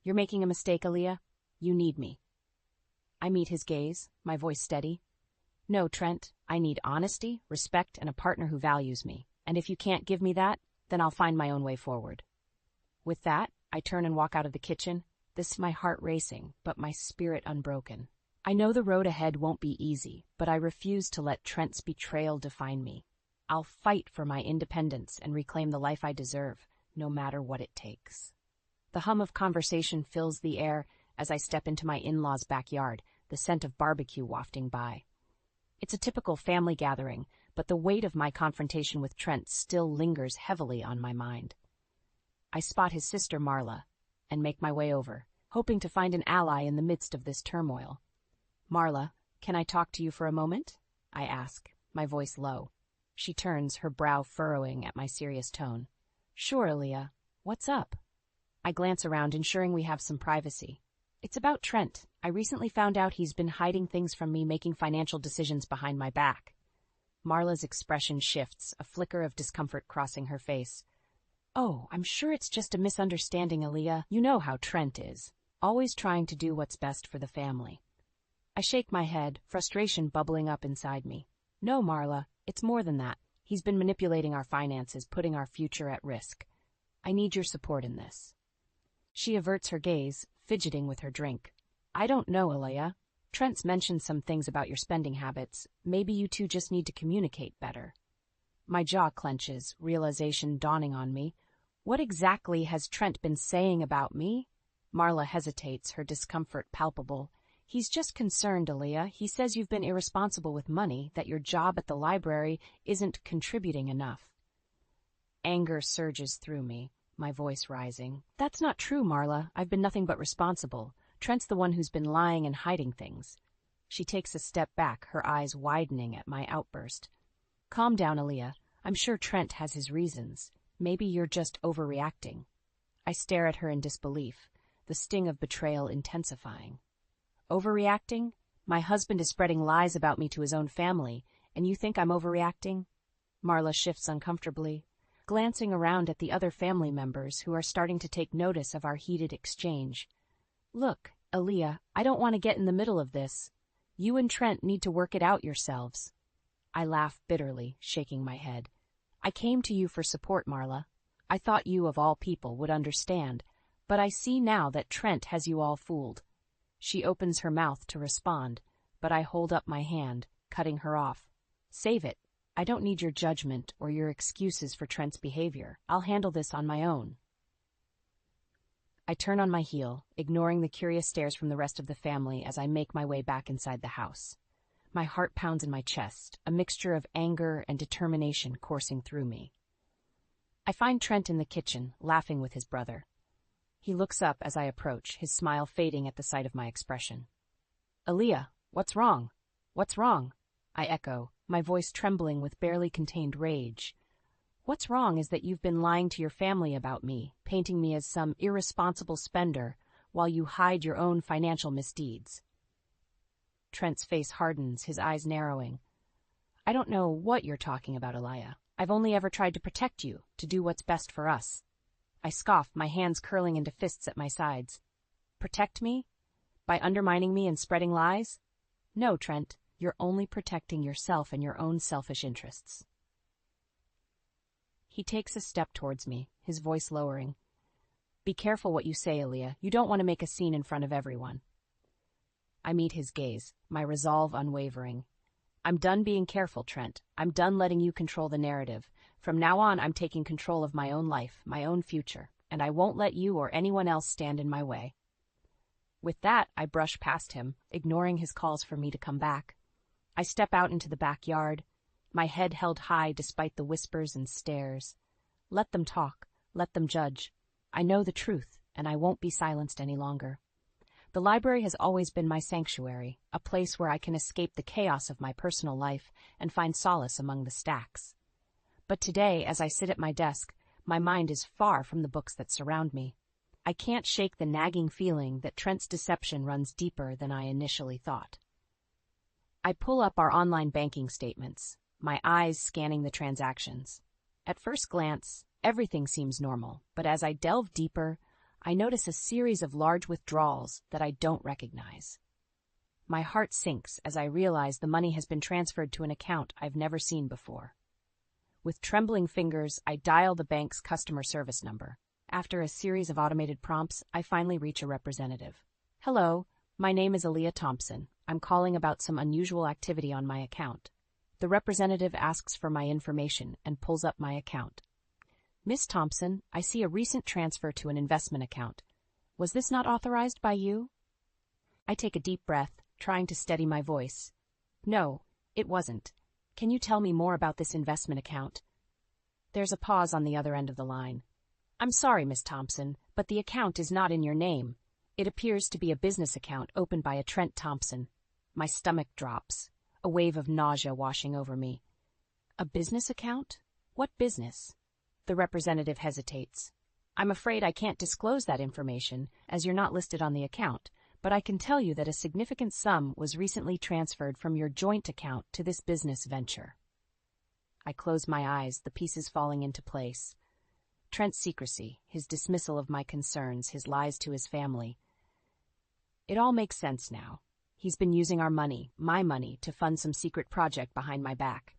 You're making a mistake, Aaliyah. You need me. I meet his gaze, my voice steady. No, Trent, I need honesty, respect, and a partner who values me. And if you can't give me that, then I'll find my own way forward. With that, I turn and walk out of the kitchen, my heart racing, but my spirit unbroken. I know the road ahead won't be easy, but I refuse to let Trent's betrayal define me. I'll fight for my independence and reclaim the life I deserve, no matter what it takes. The hum of conversation fills the air as I step into my in-laws' backyard, the scent of barbecue wafting by. It's a typical family gathering, but the weight of my confrontation with Trent still lingers heavily on my mind. I spot his sister Marla and make my way over, hoping to find an ally in the midst of this turmoil. Marla, can I talk to you for a moment? I ask, my voice low. She turns, her brow furrowing at my serious tone. Sure, Aaliyah. What's up? I glance around, ensuring we have some privacy. It's about Trent. I recently found out he's been hiding things from me, making financial decisions behind my back. Marla's expression shifts, a flicker of discomfort crossing her face. Oh, I'm sure it's just a misunderstanding, Aaliyah. You know how Trent is, always trying to do what's best for the family. I shake my head, frustration bubbling up inside me. No, Marla, it's more than that. He's been manipulating our finances, putting our future at risk. I need your support in this. She averts her gaze, fidgeting with her drink. I don't know, Aaliyah. Trent's mentioned some things about your spending habits. Maybe you two just need to communicate better. My jaw clenches, realization dawning on me. What exactly has Trent been saying about me? Marla hesitates, her discomfort palpable. He's just concerned, Aaliyah. He says you've been irresponsible with money, that your job at the library isn't contributing enough. Anger surges through me, my voice rising. That's not true, Marla. I've been nothing but responsible. Trent's the one who's been lying and hiding things. She takes a step back, her eyes widening at my outburst. Calm down, Aaliyah. I'm sure Trent has his reasons. Maybe you're just overreacting. I stare at her in disbelief, the sting of betrayal intensifying. Overreacting? My husband is spreading lies about me to his own family, and you think I'm overreacting? Marla shifts uncomfortably, glancing around at the other family members who are starting to take notice of our heated exchange. Look, Aaliyah, I don't want to get in the middle of this. You and Trent need to work it out yourselves. I laugh bitterly, shaking my head. I came to you for support, Marla. I thought you, of all people, would understand, but I see now that Trent has you all fooled. She opens her mouth to respond, but I hold up my hand, cutting her off. Save it. I don't need your judgment or your excuses for Trent's behavior. I'll handle this on my own. I turn on my heel, ignoring the curious stares from the rest of the family as I make my way back inside the house. My heart pounds in my chest, a mixture of anger and determination coursing through me. I find Trent in the kitchen, laughing with his brother. He looks up as I approach, his smile fading at the sight of my expression. Aaliyah, what's wrong? What's wrong? I echo, my voice trembling with barely contained rage. What's wrong is that you've been lying to your family about me, painting me as some irresponsible spender, while you hide your own financial misdeeds. Trent's face hardens, his eyes narrowing. I don't know what you're talking about, Aaliyah. I've only ever tried to protect you, to do what's best for us. I scoff, my hands curling into fists at my sides. Protect me? By undermining me and spreading lies? No, Trent, you're only protecting yourself and your own selfish interests. He takes a step towards me, his voice lowering. Be careful what you say, Aaliyah. You don't want to make a scene in front of everyone. I meet his gaze, my resolve unwavering. I'm done being careful, Trent. I'm done letting you control the narrative. From now on, I'm taking control of my own life, my own future, and I won't let you or anyone else stand in my way. With that, I brush past him, ignoring his calls for me to come back. I step out into the backyard, my head held high despite the whispers and stares. Let them talk, let them judge. I know the truth, and I won't be silenced any longer. The library has always been my sanctuary, a place where I can escape the chaos of my personal life and find solace among the stacks. But today, as I sit at my desk, my mind is far from the books that surround me. I can't shake the nagging feeling that Trent's deception runs deeper than I initially thought. I pull up our online banking statements, my eyes scanning the transactions. At first glance, everything seems normal, but as I delve deeper, I notice a series of large withdrawals that I don't recognize. My heart sinks as I realize the money has been transferred to an account I've never seen before. With trembling fingers, I dial the bank's customer service number. After a series of automated prompts, I finally reach a representative. Hello, my name is Aaliyah Thompson. I'm calling about some unusual activity on my account. The representative asks for my information and pulls up my account. Miss Thompson, I see a recent transfer to an investment account. Was this not authorized by you? I take a deep breath, trying to steady my voice. No, it wasn't. Can you tell me more about this investment account? There's a pause on the other end of the line. I'm sorry, Miss Thompson, but the account is not in your name. It appears to be a business account opened by a Trent Thompson. My stomach drops, a wave of nausea washing over me. A business account? What business? The representative hesitates. I'm afraid I can't disclose that information, as you're not listed on the account, but I can tell you that a significant sum was recently transferred from your joint account to this business venture. I close my eyes, the pieces falling into place. Trent's secrecy, his dismissal of my concerns, his lies to his family. It all makes sense now. He's been using our money, my money, to fund some secret project behind my back.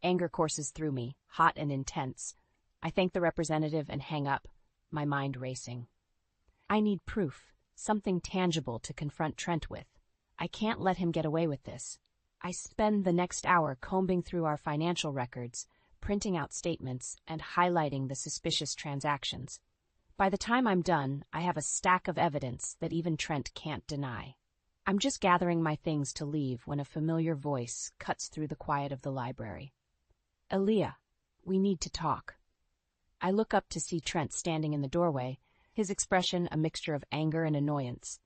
Anger courses through me, hot and intense. I thank the representative and hang up, my mind racing. I need proof, something tangible to confront Trent with. I can't let him get away with this. I spend the next hour combing through our financial records, printing out statements, and highlighting the suspicious transactions. By the time I'm done, I have a stack of evidence that even Trent can't deny. I'm just gathering my things to leave when a familiar voice cuts through the quiet of the library. Aaliyah, we need to talk. I look up to see Trent standing in the doorway, his expression a mixture of anger and annoyance.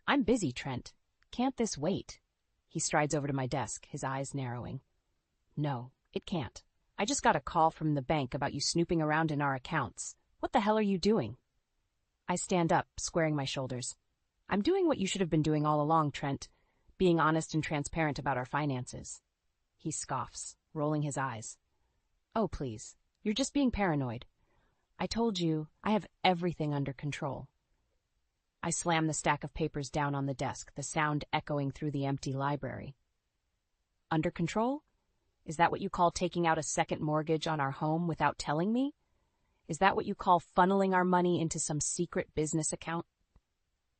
I'm busy, Trent. Can't this wait? He strides over to my desk, his eyes narrowing. No, it can't. I just got a call from the bank about you snooping around in our accounts. What the hell are you doing? I stand up, squaring my shoulders. I'm doing what you should have been doing all along, Trent, being honest and transparent about our finances. He scoffs, rolling his eyes. Oh, please, you're just being paranoid. I told you, I have everything under control. I slam the stack of papers down on the desk, the sound echoing through the empty library. Under control? Is that what you call taking out a second mortgage on our home without telling me? Is that what you call funneling our money into some secret business account?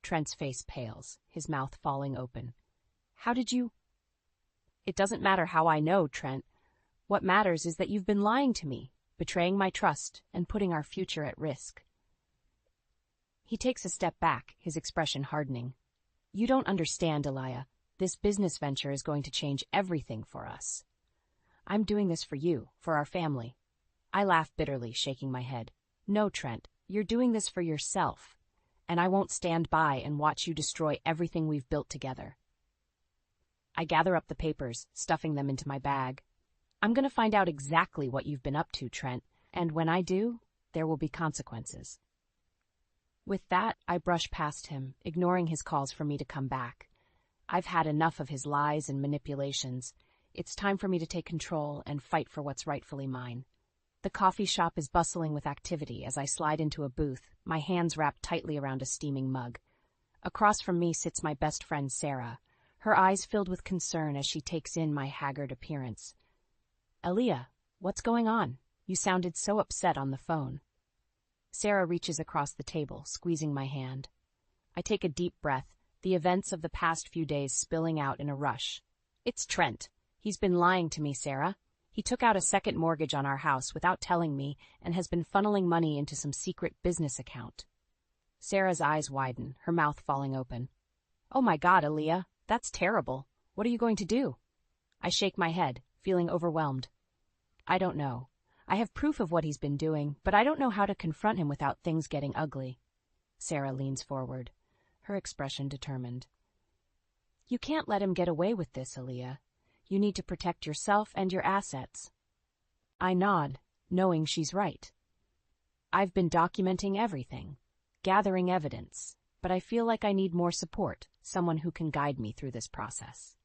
Trent's face pales, his mouth falling open. How did you? It doesn't matter how I know, Trent. What matters is that you've been lying to me, betraying my trust and putting our future at risk. He takes a step back, his expression hardening. You don't understand, Aaliyah. This business venture is going to change everything for us. I'm doing this for you, for our family. I laugh bitterly, shaking my head. No, Trent, you're doing this for yourself, and I won't stand by and watch you destroy everything we've built together. I gather up the papers, stuffing them into my bag. I'm going to find out exactly what you've been up to, Trent, and when I do, there will be consequences. With that, I brush past him, ignoring his calls for me to come back. I've had enough of his lies and manipulations. It's time for me to take control and fight for what's rightfully mine. The coffee shop is bustling with activity as I slide into a booth, my hands wrapped tightly around a steaming mug. Across from me sits my best friend, Sarah, her eyes filled with concern as she takes in my haggard appearance. Aaliyah, what's going on? You sounded so upset on the phone. Sarah reaches across the table, squeezing my hand. I take a deep breath, the events of the past few days spilling out in a rush. It's Trent. He's been lying to me, Sarah. He took out a second mortgage on our house without telling me and has been funneling money into some secret business account. Sarah's eyes widen, her mouth falling open. Oh my God, Aaliyah, that's terrible. What are you going to do? I shake my head, feeling overwhelmed. I don't know. I have proof of what he's been doing, but I don't know how to confront him without things getting ugly. Sarah leans forward, her expression determined. You can't let him get away with this, Aaliyah. You need to protect yourself and your assets. I nod, knowing she's right. I've been documenting everything, gathering evidence, but I feel like I need more support, someone who can guide me through this process.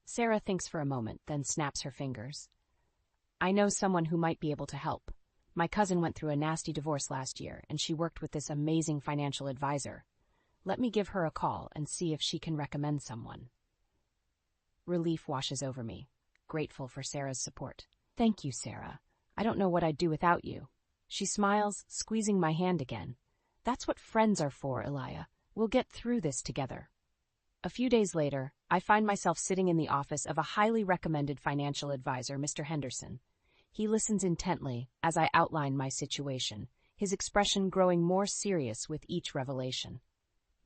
Sarah thinks for a moment, then snaps her fingers. I know someone who might be able to help. My cousin went through a nasty divorce last year, and she worked with this amazing financial advisor. Let me give her a call and see if she can recommend someone. Relief washes over me, grateful for Sarah's support. Thank you, Sarah. I don't know what I'd do without you. She smiles, squeezing my hand again. That's what friends are for, Aaliyah. We'll get through this together. A few days later, I find myself sitting in the office of a highly recommended financial advisor, Mr. Henderson. He listens intently as I outline my situation, his expression growing more serious with each revelation.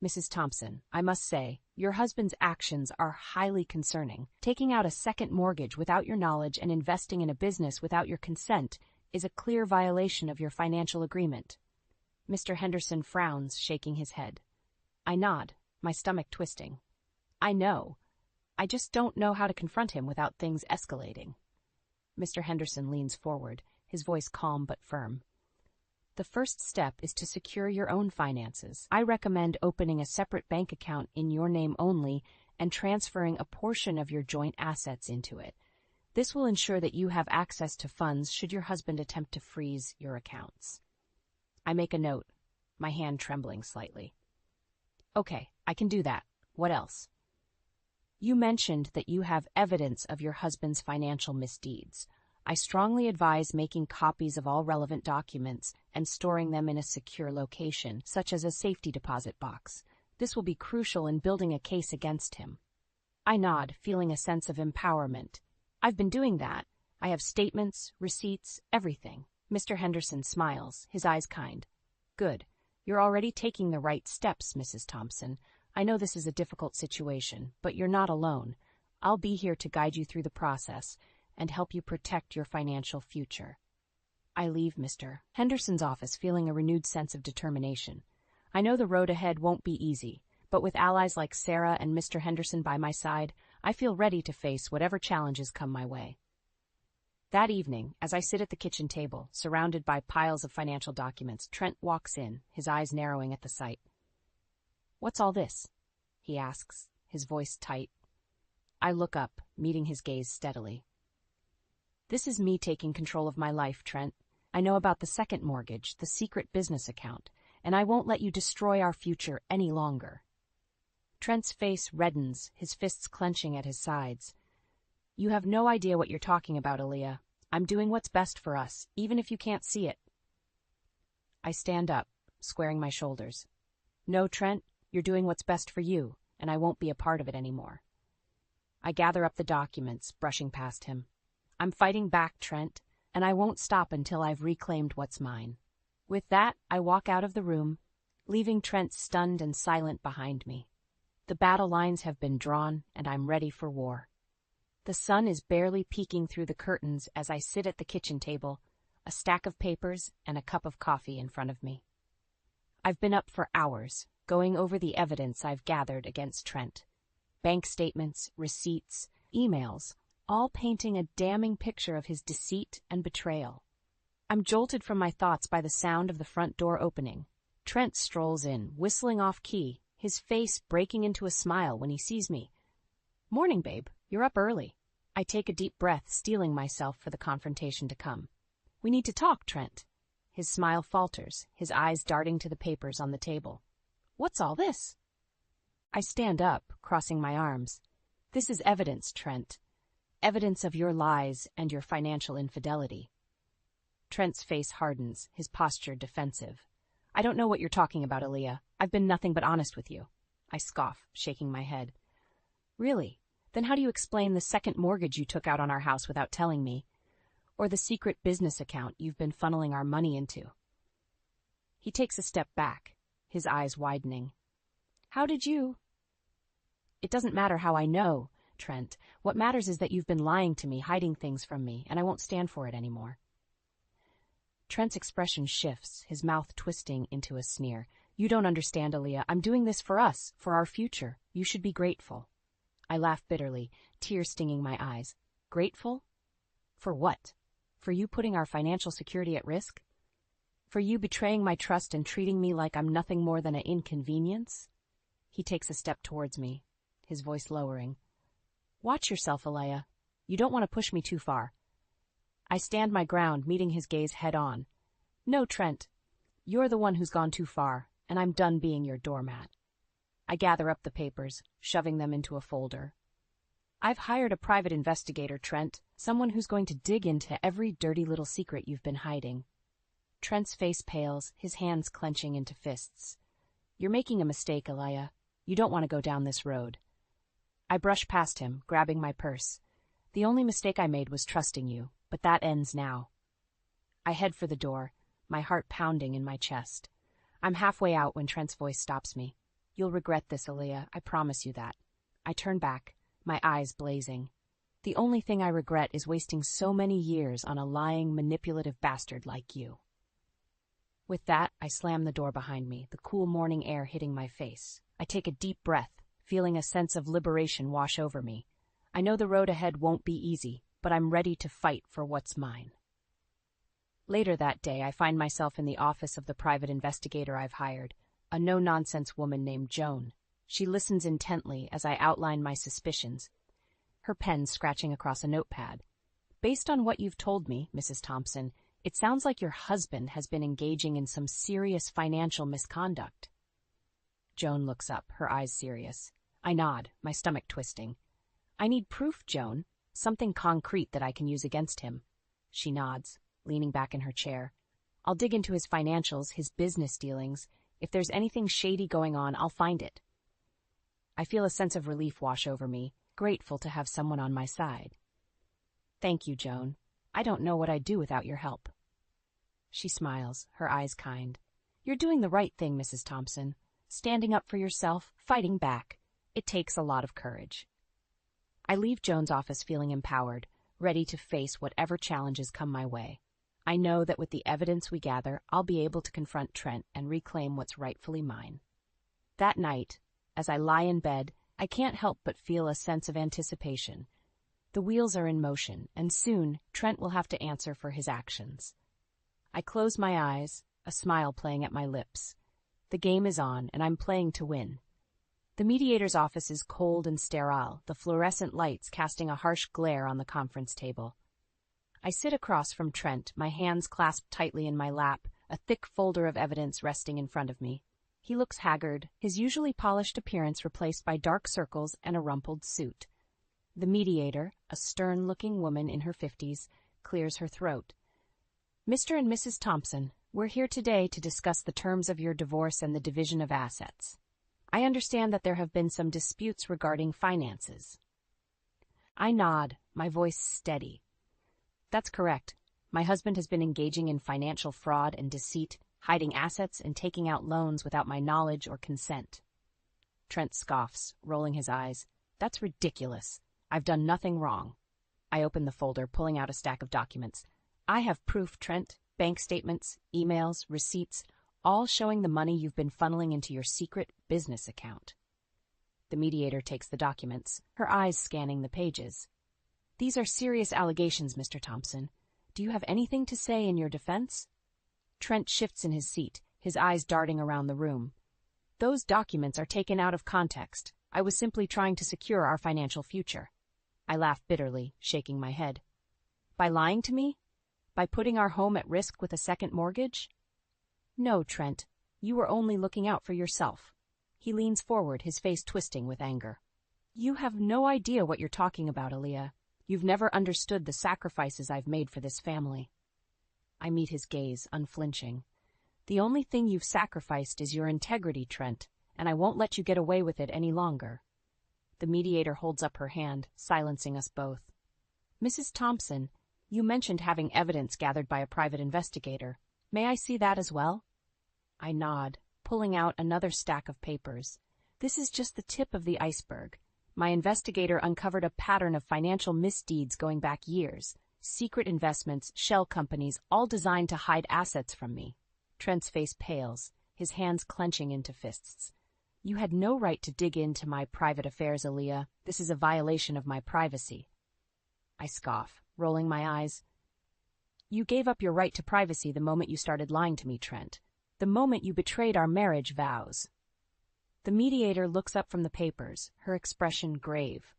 Mrs. Thompson, I must say, your husband's actions are highly concerning. Taking out a second mortgage without your knowledge and investing in a business without your consent is a clear violation of your financial agreement. Mr. Henderson frowns, shaking his head. I nod, my stomach twisting. I know. I just don't know how to confront him without things escalating. Mr. Henderson leans forward, his voice calm but firm. The first step is to secure your own finances. I recommend opening a separate bank account in your name only and transferring a portion of your joint assets into it. This will ensure that you have access to funds should your husband attempt to freeze your accounts. I make a note, my hand trembling slightly. Okay, I can do that. What else? You mentioned that you have evidence of your husband's financial misdeeds. I strongly advise making copies of all relevant documents and storing them in a secure location, such as a safety deposit box. This will be crucial in building a case against him. I nod, feeling a sense of empowerment. I've been doing that. I have statements, receipts, everything. Mr. Henderson smiles, his eyes kind. Good. You're already taking the right steps, Mrs. Thompson. I know this is a difficult situation, but you're not alone. I'll be here to guide you through the process and help you protect your financial future. I leave Mr. Henderson's office feeling a renewed sense of determination. I know the road ahead won't be easy, but with allies like Sarah and Mr. Henderson by my side, I feel ready to face whatever challenges come my way. That evening, as I sit at the kitchen table, surrounded by piles of financial documents, Trent walks in, his eyes narrowing at the sight. What's all this? He asks, his voice tight. I look up, meeting his gaze steadily. This is me taking control of my life, Trent. I know about the second mortgage, the secret business account, and I won't let you destroy our future any longer. Trent's face reddens, his fists clenching at his sides. You have no idea what you're talking about, Aaliyah. I'm doing what's best for us, even if you can't see it. I stand up, squaring my shoulders. No, Trent, you're doing what's best for you, and I won't be a part of it anymore. I gather up the documents, brushing past him. I'm fighting back, Trent, and I won't stop until I've reclaimed what's mine. With that, I walk out of the room, leaving Trent stunned and silent behind me. The battle lines have been drawn, and I'm ready for war. The sun is barely peeking through the curtains as I sit at the kitchen table, a stack of papers and a cup of coffee in front of me. I've been up for hours, going over the evidence I've gathered against Trent. Bank statements, receipts, emails, all painting a damning picture of his deceit and betrayal. I'm jolted from my thoughts by the sound of the front door opening. Trent strolls in, whistling off-key, his face breaking into a smile when he sees me. Morning, babe. You're up early. I take a deep breath, steeling myself for the confrontation to come. We need to talk, Trent. His smile falters, his eyes darting to the papers on the table. What's all this? I stand up, crossing my arms. This is evidence, Trent. Evidence of your lies and your financial infidelity. Trent's face hardens, his posture defensive. I don't know what you're talking about, Aaliyah. I've been nothing but honest with you. I scoff, shaking my head. Really? Then how do you explain the second mortgage you took out on our house without telling me? Or the secret business account you've been funneling our money into? He takes a step back, his eyes widening. How did you? It doesn't matter how I know, Trent. What matters is that you've been lying to me, hiding things from me, and I won't stand for it anymore. Trent's expression shifts, his mouth twisting into a sneer. You don't understand, Aaliyah. I'm doing this for us, for our future. You should be grateful. I laugh bitterly, tears stinging my eyes. Grateful? For what? For you putting our financial security at risk? For you betraying my trust and treating me like I'm nothing more than an inconvenience? He takes a step towards me, his voice lowering. Watch yourself, Aaliyah. You don't want to push me too far. I stand my ground, meeting his gaze head-on. No, Trent. You're the one who's gone too far, and I'm done being your doormat. I gather up the papers, shoving them into a folder. I've hired a private investigator, Trent, someone who's going to dig into every dirty little secret you've been hiding. Trent's face pales, his hands clenching into fists. You're making a mistake, Aaliyah. You don't want to go down this road. I brush past him, grabbing my purse. The only mistake I made was trusting you, but that ends now. I head for the door, my heart pounding in my chest. I'm halfway out when Trent's voice stops me. You'll regret this, Aaliyah, I promise you that. I turn back, my eyes blazing. The only thing I regret is wasting so many years on a lying, manipulative bastard like you. With that, I slam the door behind me, the cool morning air hitting my face. I take a deep breath, feeling a sense of liberation wash over me. I know the road ahead won't be easy, but I'm ready to fight for what's mine. Later that day, I find myself in the office of the private investigator I've hired, a no-nonsense woman named Joan. She listens intently as I outline my suspicions, her pen scratching across a notepad. Based on what you've told me, Mrs. Thompson, it sounds like your husband has been engaging in some serious financial misconduct. Joan looks up, her eyes serious. I nod, my stomach twisting. I need proof, Joan. Something concrete that I can use against him. She nods, leaning back in her chair. I'll dig into his financials, his business dealings. If there's anything shady going on, I'll find it. I feel a sense of relief wash over me, grateful to have someone on my side. Thank you, Joan. I don't know what I'd do without your help. She smiles, her eyes kind. You're doing the right thing, Mrs. Thompson. Standing up for yourself, fighting back. It takes a lot of courage. I leave Joan's office feeling empowered, ready to face whatever challenges come my way. I know that with the evidence we gather, I'll be able to confront Trent and reclaim what's rightfully mine. That night, as I lie in bed, I can't help but feel a sense of anticipation. The wheels are in motion, and soon Trent will have to answer for his actions. I close my eyes, a smile playing at my lips. The game is on, and I'm playing to win. The mediator's office is cold and sterile, the fluorescent lights casting a harsh glare on the conference table. I sit across from Trent, my hands clasped tightly in my lap, a thick folder of evidence resting in front of me. He looks haggard, his usually polished appearance replaced by dark circles and a rumpled suit. The mediator, a stern-looking woman in her 50s, clears her throat. Mr. and Mrs. Thompson, we're here today to discuss the terms of your divorce and the division of assets. I understand that there have been some disputes regarding finances. I nod, my voice steady. That's correct. My husband has been engaging in financial fraud and deceit, hiding assets and taking out loans without my knowledge or consent. Trent scoffs, rolling his eyes. That's ridiculous. I've done nothing wrong. I open the folder, pulling out a stack of documents. I have proof, Trent. Bank statements, emails, receipts, all showing the money you've been funneling into your secret business account. The mediator takes the documents, her eyes scanning the pages. These are serious allegations, Mr. Thompson. Do you have anything to say in your defense? Trent shifts in his seat, his eyes darting around the room. Those documents are taken out of context. I was simply trying to secure our financial future. I laugh bitterly, shaking my head. By lying to me? By putting our home at risk with a second mortgage? No, Trent. You were only looking out for yourself. He leans forward, his face twisting with anger. You have no idea what you're talking about, Aaliyah. You've never understood the sacrifices I've made for this family. I meet his gaze, unflinching. The only thing you've sacrificed is your integrity, Trent, and I won't let you get away with it any longer. The mediator holds up her hand, silencing us both. Mrs. Thompson, you mentioned having evidence gathered by a private investigator. May I see that as well? I nod, pulling out another stack of papers. This is just the tip of the iceberg. My investigator uncovered a pattern of financial misdeeds going back years. Secret investments, shell companies, all designed to hide assets from me. Trent's face pales, his hands clenching into fists. You had no right to dig into my private affairs, Aaliyah. This is a violation of my privacy. I scoff, rolling my eyes. You gave up your right to privacy the moment you started lying to me, Trent. The moment you betrayed our marriage vows. The mediator looks up from the papers, her expression grave.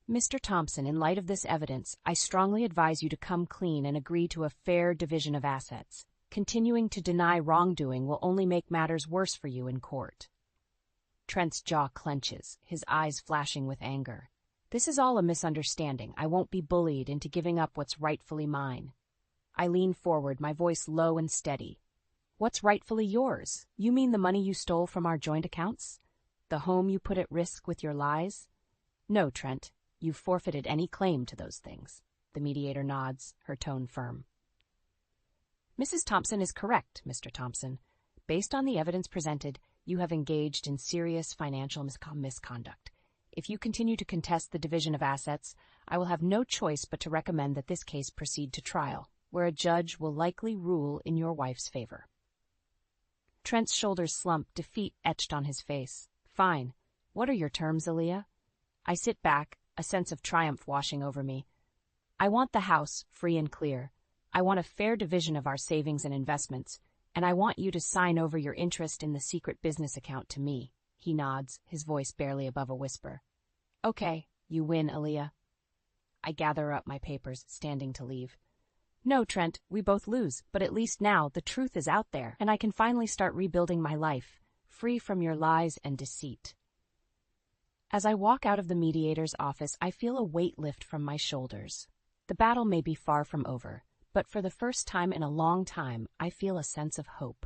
Mr. Thompson, in light of this evidence, I strongly advise you to come clean and agree to a fair division of assets. Continuing to deny wrongdoing will only make matters worse for you in court. Trent's jaw clenches, his eyes flashing with anger. This is all a misunderstanding. I won't be bullied into giving up what's rightfully mine. I lean forward, my voice low and steady. What's rightfully yours? You mean the money you stole from our joint accounts? The home you put at risk with your lies? No, Trent. You've forfeited any claim to those things. The mediator nods, her tone firm. Mrs. Thompson is correct, Mr. Thompson. Based on the evidence presented, you have engaged in serious financial misconduct. If you continue to contest the division of assets, I will have no choice but to recommend that this case proceed to trial, where a judge will likely rule in your wife's favor. Trent's shoulders slump, defeat etched on his face. Fine. What are your terms, Aaliyah? I sit back, a sense of triumph washing over me. I want the house free and clear. I want a fair division of our savings and investments, and I want you to sign over your interest in the secret business account to me. He nods, his voice barely above a whisper. Okay, you win, Aaliyah. I gather up my papers, standing to leave. No, Trent, we both lose, but at least now the truth is out there, and I can finally start rebuilding my life, free from your lies and deceit. As I walk out of the mediator's office, I feel a weight lift from my shoulders. The battle may be far from over, but for the first time in a long time, I feel a sense of hope.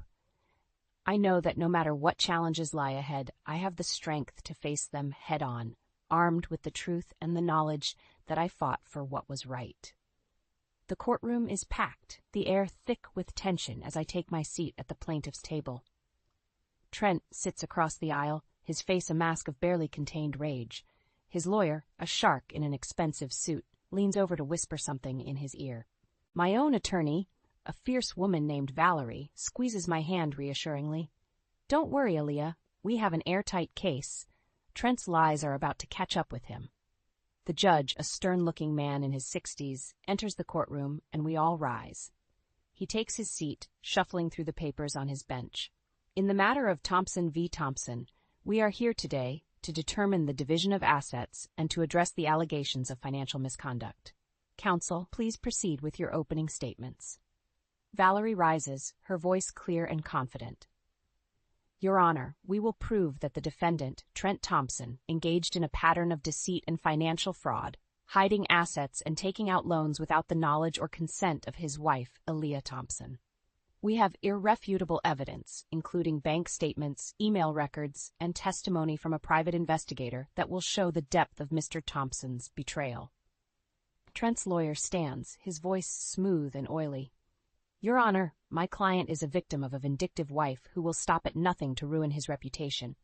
I know that no matter what challenges lie ahead, I have the strength to face them head-on, armed with the truth and the knowledge that I fought for what was right. The courtroom is packed, the air thick with tension as I take my seat at the plaintiff's table. Trent sits across the aisle, his face a mask of barely contained rage. His lawyer, a shark in an expensive suit, leans over to whisper something in his ear. My own attorney, a fierce woman named Valerie, squeezes my hand reassuringly. Don't worry, Aaliyah. We have an airtight case. Trent's lies are about to catch up with him. The judge, a stern-looking man in his 60s, enters the courtroom, and we all rise. He takes his seat, shuffling through the papers on his bench. In the matter of Thompson v. Thompson, we are here today to determine the division of assets and to address the allegations of financial misconduct. Counsel, please proceed with your opening statements. Valerie rises, her voice clear and confident. Your Honor, we will prove that the defendant, Trent Thompson, engaged in a pattern of deceit and financial fraud, hiding assets and taking out loans without the knowledge or consent of his wife, Aaliyah Thompson. We have irrefutable evidence, including bank statements, email records, and testimony from a private investigator that will show the depth of Mr. Thompson's betrayal. Trent's lawyer stands, his voice smooth and oily. Your Honor, my client is a victim of a vindictive wife who will stop at nothing to ruin his reputation.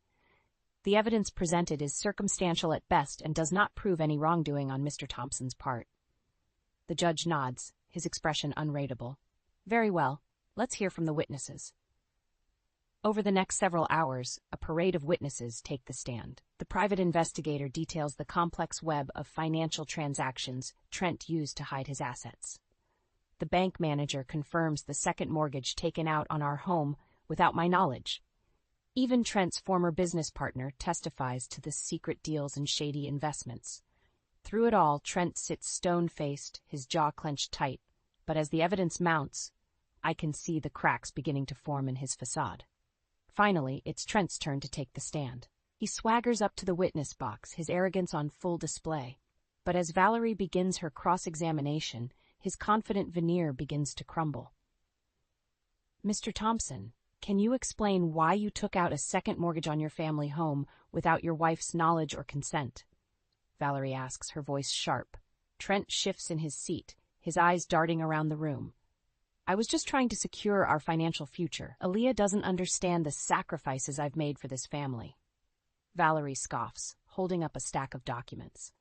The evidence presented is circumstantial at best and does not prove any wrongdoing on Mr. Thompson's part. The judge nods, his expression unreadable. Very well. Let's hear from the witnesses. Over the next several hours, a parade of witnesses take the stand. The private investigator details the complex web of financial transactions Trent used to hide his assets. The bank manager confirms the second mortgage taken out on our home without my knowledge. Even Trent's former business partner testifies to the secret deals and shady investments. Through it all, Trent sits stone-faced, his jaw clenched tight, but as the evidence mounts, I can see the cracks beginning to form in his facade. Finally, it's Trent's turn to take the stand. He swaggers up to the witness box, his arrogance on full display. But as Valerie begins her cross-examination, His confident veneer begins to crumble. Mr. Thompson, can you explain why you took out a second mortgage on your family home without your wife's knowledge or consent? Valerie asks, her voice sharp. Trent shifts in his seat, his eyes darting around the room. I was just trying to secure our financial future. Aaliyah doesn't understand the sacrifices I've made for this family. Valerie scoffs, holding up a stack of documents.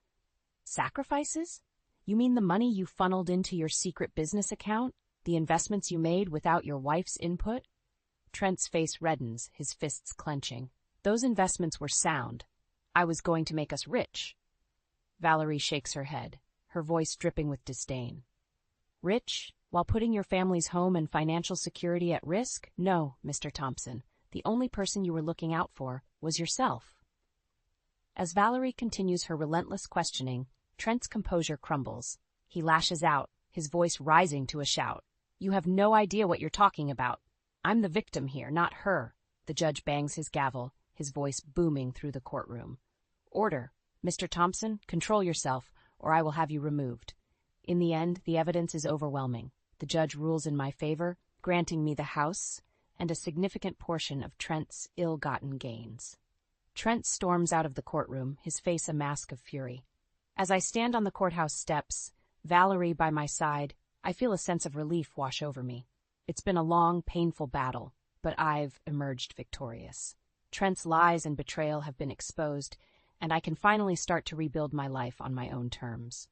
Sacrifices? You mean the money you funneled into your secret business account? The investments you made without your wife's input? Trent's face reddens, his fists clenching. Those investments were sound. I was going to make us rich. Valerie shakes her head, her voice dripping with disdain. Rich, while putting your family's home and financial security at risk? No, Mr. Thompson. The only person you were looking out for was yourself. As Valerie continues her relentless questioning, Trent's composure crumbles. He lashes out, his voice rising to a shout. You have no idea what you're talking about. I'm the victim here, not her. The judge bangs his gavel, his voice booming through the courtroom. Order. Mr. Thompson, control yourself, or I will have you removed. In the end, the evidence is overwhelming. The judge rules in my favor, granting me the house and a significant portion of Trent's ill-gotten gains. Trent storms out of the courtroom, his face a mask of fury. As I stand on the courthouse steps, Valerie by my side, I feel a sense of relief wash over me. It's been a long, painful battle, but I've emerged victorious. Trent's lies and betrayal have been exposed, and I can finally start to rebuild my life on my own terms.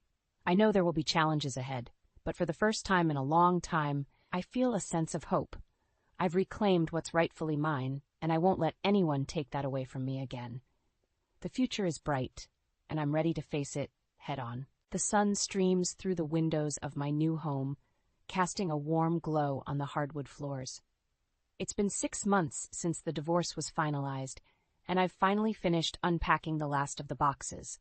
I know there will be challenges ahead, but for the first time in a long time, I feel a sense of hope. I've reclaimed what's rightfully mine, and I won't let anyone take that away from me again. The future is bright, and I'm ready to face it head-on. The sun streams through the windows of my new home, casting a warm glow on the hardwood floors. It's been 6 months since the divorce was finalized, and I've finally finished unpacking the last of the boxes.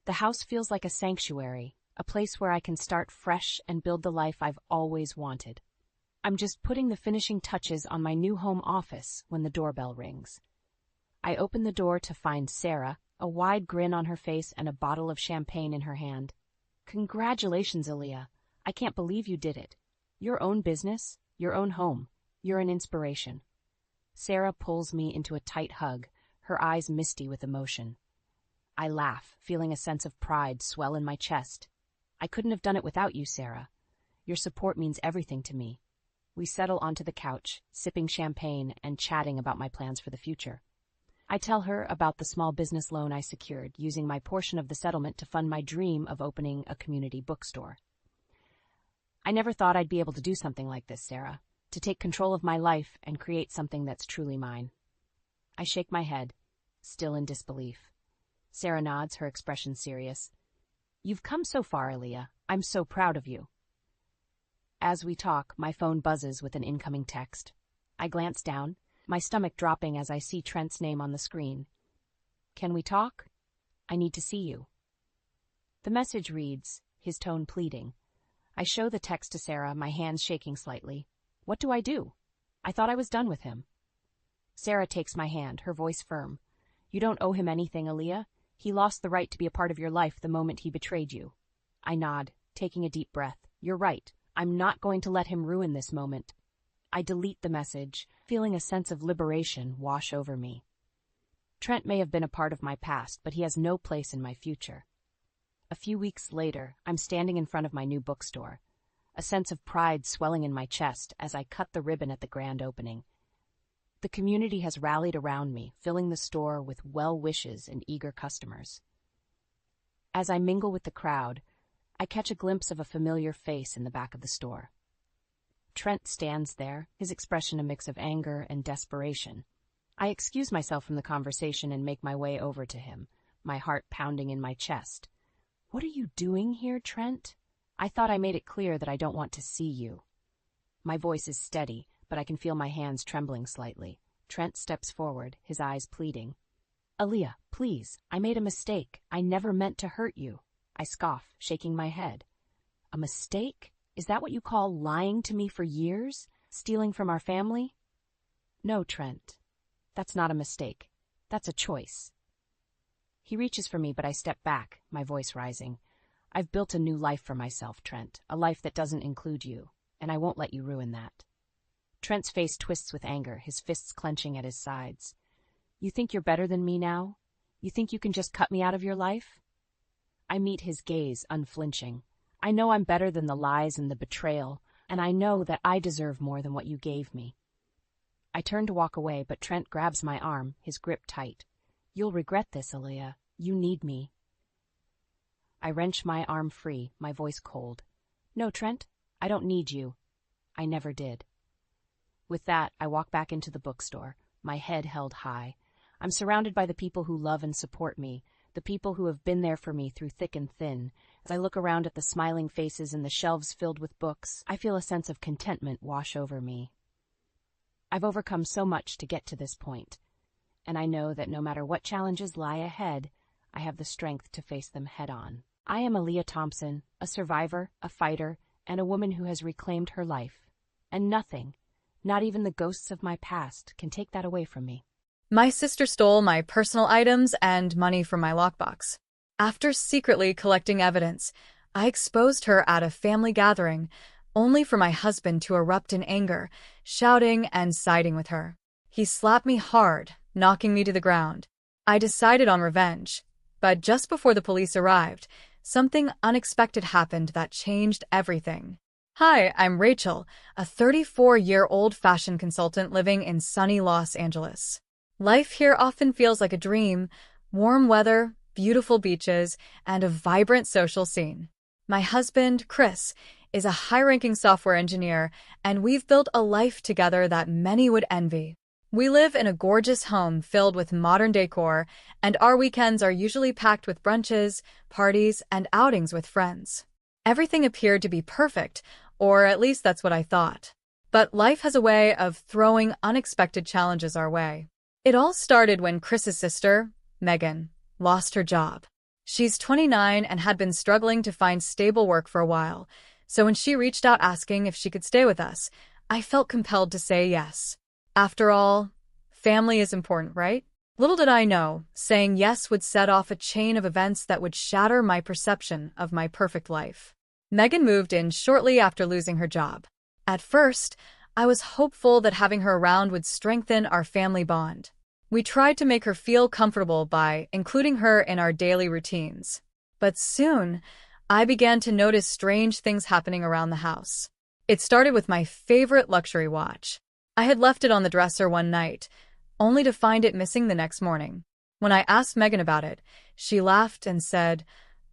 The house feels like a sanctuary, a place where I can start fresh and build the life I've always wanted. I'm just putting the finishing touches on my new home office when the doorbell rings. I open the door to find Sarah, a wide grin on her face and a bottle of champagne in her hand. Congratulations, Aaliyah. I can't believe you did it. Your own business, your own home. You're an inspiration. Sarah pulls me into a tight hug, her eyes misty with emotion. I laugh, feeling a sense of pride swell in my chest. I couldn't have done it without you, Sarah. Your support means everything to me. We settle onto the couch, sipping champagne and chatting about my plans for the future. I tell her about the small business loan I secured, using my portion of the settlement to fund my dream of opening a community bookstore. I never thought I'd be able to do something like this, Sarah, to take control of my life and create something that's truly mine. I shake my head, still in disbelief. Sarah nods, her expression serious. You've come so far, Aaliyah. I'm so proud of you. As we talk, my phone buzzes with an incoming text. I glance down, my stomach dropping as I see Trent's name on the screen. Can we talk? I need to see you. The message reads, his tone pleading. I show the text to Sarah, my hands shaking slightly. What do I do? I thought I was done with him. Sarah takes my hand, her voice firm. You don't owe him anything, Aaliyah. He lost the right to be a part of your life the moment he betrayed you. I nod, taking a deep breath. You're right. I'm not going to let him ruin this moment. I delete the message, feeling a sense of liberation wash over me. Trent may have been a part of my past, but he has no place in my future. A few weeks later, I'm standing in front of my new bookstore, a sense of pride swelling in my chest as I cut the ribbon at the grand opening. The community has rallied around me, filling the store with well wishes and eager customers. As I mingle with the crowd, I catch a glimpse of a familiar face in the back of the store. Trent stands there, his expression a mix of anger and desperation. I excuse myself from the conversation and make my way over to him, my heart pounding in my chest. What are you doing here, Trent? I thought I made it clear that I don't want to see you. My voice is steady, but I can feel my hands trembling slightly. Trent steps forward, his eyes pleading. Aaliyah, please, I made a mistake. I never meant to hurt you. I scoff, shaking my head. A mistake? Is that what you call lying to me for years? Stealing from our family? No, Trent. That's not a mistake. That's a choice. He reaches for me, but I step back, my voice rising. I've built a new life for myself, Trent, a life that doesn't include you, and I won't let you ruin that. Trent's face twists with anger, his fists clenching at his sides. You think you're better than me now? You think you can just cut me out of your life? I meet his gaze, unflinching. I know I'm better than the lies and the betrayal, and I know that I deserve more than what you gave me. I turn to walk away, but Trent grabs my arm, his grip tight. You'll regret this, Aaliyah. You need me. I wrench my arm free, my voice cold. No, Trent, I don't need you. I never did. With that, I walk back into the bookstore, my head held high. I'm surrounded by the people who love and support me, the people who have been there for me through thick and thin. As I look around at the smiling faces and the shelves filled with books, I feel a sense of contentment wash over me. I've overcome so much to get to this point, and I know that no matter what challenges lie ahead, I have the strength to face them head-on. I am Aaliyah Thompson, a survivor, a fighter, and a woman who has reclaimed her life. And nothing, not even the ghosts of my past, can take that away from me. My sister stole my personal items and money from my lockbox. After secretly collecting evidence, I exposed her at a family gathering, only for my husband to erupt in anger, shouting and siding with her. He slapped me hard, knocking me to the ground. I decided on revenge, but just before the police arrived, something unexpected happened that changed everything. Hi, I'm Rachel, a 34-year-old fashion consultant living in sunny Los Angeles. Life here often feels like a dream: warm weather, beautiful beaches, and a vibrant social scene. My husband, Chris, is a high-ranking software engineer, and we've built a life together that many would envy. We live in a gorgeous home filled with modern decor, and our weekends are usually packed with brunches, parties, and outings with friends. Everything appeared to be perfect, or at least that's what I thought. But life has a way of throwing unexpected challenges our way. It all started when Chris's sister, Megan, lost her job. She's 29 and had been struggling to find stable work for a while, so when she reached out asking if she could stay with us, I felt compelled to say yes. After all, family is important, right? Little did I know, saying yes would set off a chain of events that would shatter my perception of my perfect life. Megan moved in shortly after losing her job. At first, I was hopeful that having her around would strengthen our family bond. We tried to make her feel comfortable by including her in our daily routines. But soon, I began to notice strange things happening around the house. It started with my favorite luxury watch. I had left it on the dresser one night, only to find it missing the next morning. When I asked Megan about it, she laughed and said,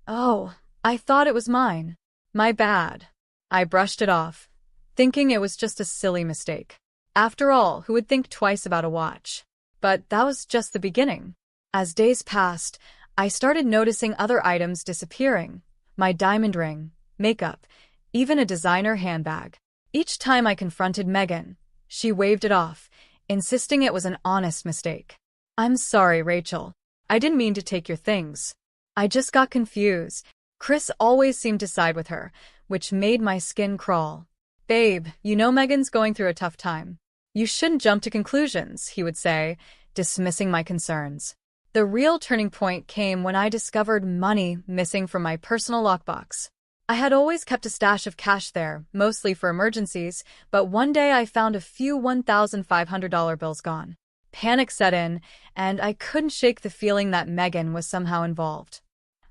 "Oh, I thought it was mine. My bad." I brushed it off, thinking it was just a silly mistake. After all, who would think twice about a watch? But that was just the beginning. As days passed, I started noticing other items disappearing: my diamond ring, makeup, even a designer handbag. Each time I confronted Megan, she waved it off, insisting it was an honest mistake. "I'm sorry, Rachel. I didn't mean to take your things. I just got confused." Chris always seemed to side with her, which made my skin crawl. "Babe, you know Megan's going through a tough time. You shouldn't jump to conclusions," he would say, dismissing my concerns. The real turning point came when I discovered money missing from my personal lockbox. I had always kept a stash of cash there, mostly for emergencies, but one day I found a few $1,500 bills gone. Panic set in, and I couldn't shake the feeling that Megan was somehow involved.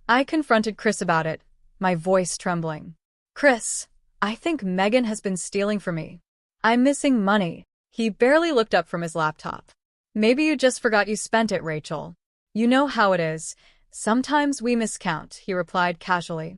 I confronted Chris about it, my voice trembling. "Chris, I think Megan has been stealing from me. I'm missing money." He barely looked up from his laptop. "Maybe you just forgot you spent it, Rachel. You know how it is. Sometimes we miscount," he replied casually.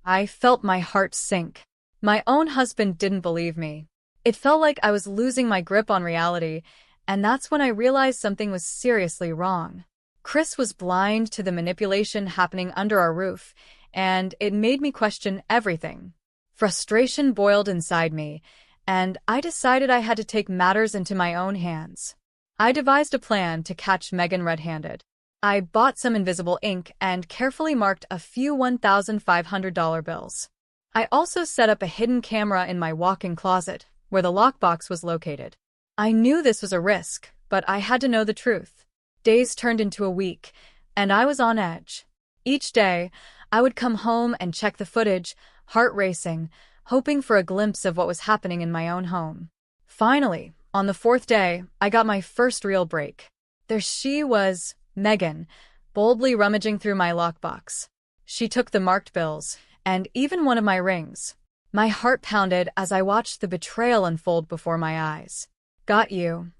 I felt my heart sink. My own husband didn't believe me. It felt like I was losing my grip on reality, and that's when I realized something was seriously wrong. Chris was blind to the manipulation happening under our roof, and it made me question everything. Frustration boiled inside me, and I decided I had to take matters into my own hands. I devised a plan to catch Megan red-handed. I bought some invisible ink and carefully marked a few $1,500 bills. I also set up a hidden camera in my walk-in closet, where the lockbox was located. I knew this was a risk, but I had to know the truth. Days turned into a week, and I was on edge. Each day, I would come home and check the footage, heart racing, hoping for a glimpse of what was happening in my own home. Finally, on the fourth day, I got my first real break. There she was, Megan, boldly rummaging through my lockbox. She took the marked bills, and even one of my rings. My heart pounded as I watched the betrayal unfold before my eyes. Got you,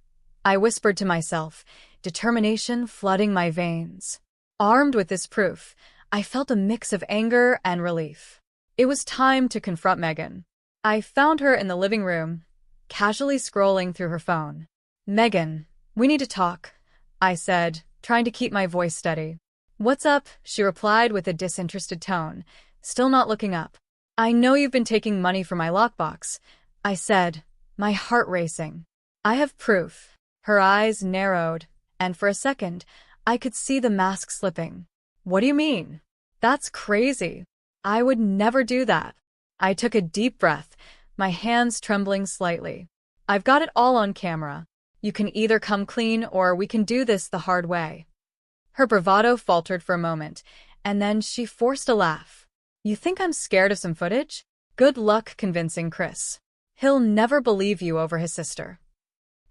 I whispered to myself, determination flooding my veins. Armed with this proof, I felt a mix of anger and relief. It was time to confront Megan. I found her in the living room, casually scrolling through her phone. "Megan, we need to talk," I said, trying to keep my voice steady. "What's up?" she replied with a disinterested tone, still not looking up. "I know you've been taking money from my lockbox," I said, my heart racing. "I have proof." Her eyes narrowed, and for a second, I could see the mask slipping. "What do you mean? That's crazy. I would never do that." I took a deep breath, my hands trembling slightly. "I've got it all on camera. You can either come clean or we can do this the hard way." Her bravado faltered for a moment, and then she forced a laugh. "You think I'm scared of some footage? Good luck convincing Chris. He'll never believe you over his sister."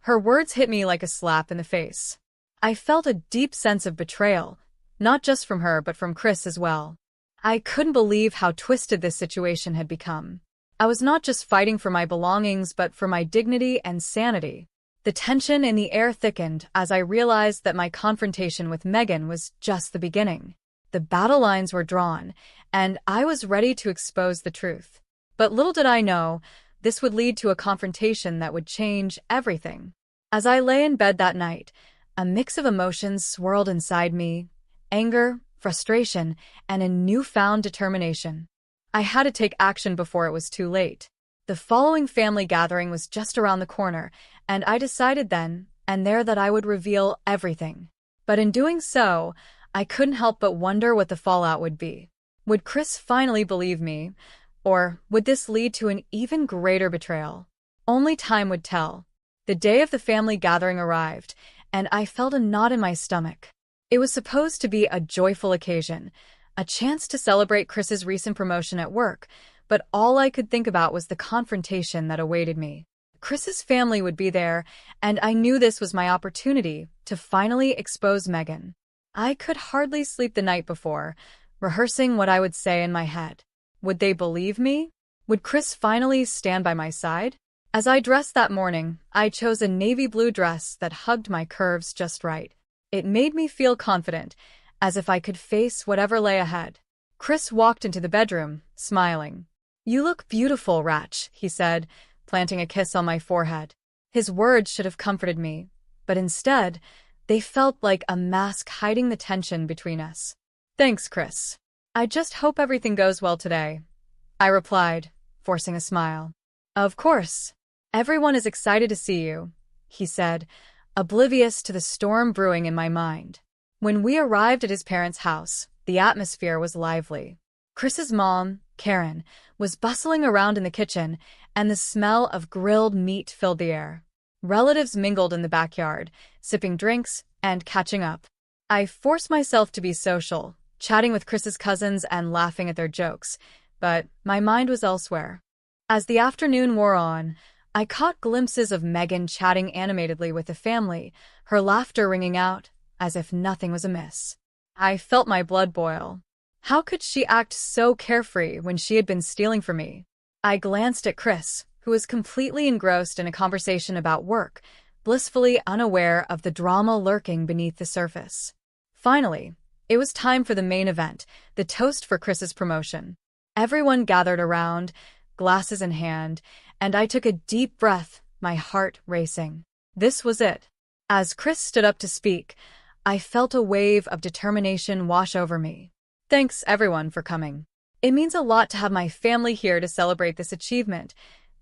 Her words hit me like a slap in the face. I felt a deep sense of betrayal, not just from her but from Chris as well. I couldn't believe how twisted this situation had become. I was not just fighting for my belongings but for my dignity and sanity. The tension in the air thickened as I realized that my confrontation with Megan was just the beginning. The battle lines were drawn, and I was ready to expose the truth. But little did I know, this would lead to a confrontation that would change everything. As I lay in bed that night, a mix of emotions swirled inside me: anger, frustration, and a newfound determination. I had to take action before it was too late. The following family gathering was just around the corner, and I decided then and there that I would reveal everything. But in doing so, I couldn't help but wonder what the fallout would be. Would Chris finally believe me? Or would this lead to an even greater betrayal? Only time would tell. The day of the family gathering arrived, and I felt a knot in my stomach. It was supposed to be a joyful occasion, a chance to celebrate Chris's recent promotion at work, but all I could think about was the confrontation that awaited me. Chris's family would be there, and I knew this was my opportunity to finally expose Megan. I could hardly sleep the night before, rehearsing what I would say in my head. Would they believe me? Would Chris finally stand by my side? As I dressed that morning, I chose a navy blue dress that hugged my curves just right. It made me feel confident, as if I could face whatever lay ahead. Chris walked into the bedroom, smiling. "You look beautiful, Ratch," he said, planting a kiss on my forehead. His words should have comforted me, but instead, they felt like a mask hiding the tension between us. "Thanks, Chris. I just hope everything goes well today," I replied, forcing a smile. "Of course. Everyone is excited to see you," he said, oblivious to the storm brewing in my mind. When we arrived at his parents' house, the atmosphere was lively. Chris's mom, Karen, was bustling around in the kitchen, and the smell of grilled meat filled the air. Relatives mingled in the backyard, sipping drinks and catching up. I forced myself to be social, chatting with Chris's cousins and laughing at their jokes, but my mind was elsewhere. As the afternoon wore on, I caught glimpses of Megan chatting animatedly with the family, her laughter ringing out as if nothing was amiss. I felt my blood boil. How could she act so carefree when she had been stealing from me? I glanced at Chris, who was completely engrossed in a conversation about work, blissfully unaware of the drama lurking beneath the surface. Finally, it was time for the main event, the toast for Chris's promotion. Everyone gathered around, glasses in hand, and I took a deep breath, my heart racing. This was it. As Chris stood up to speak, I felt a wave of determination wash over me. "Thanks, everyone, for coming. It means a lot to have my family here to celebrate this achievement,"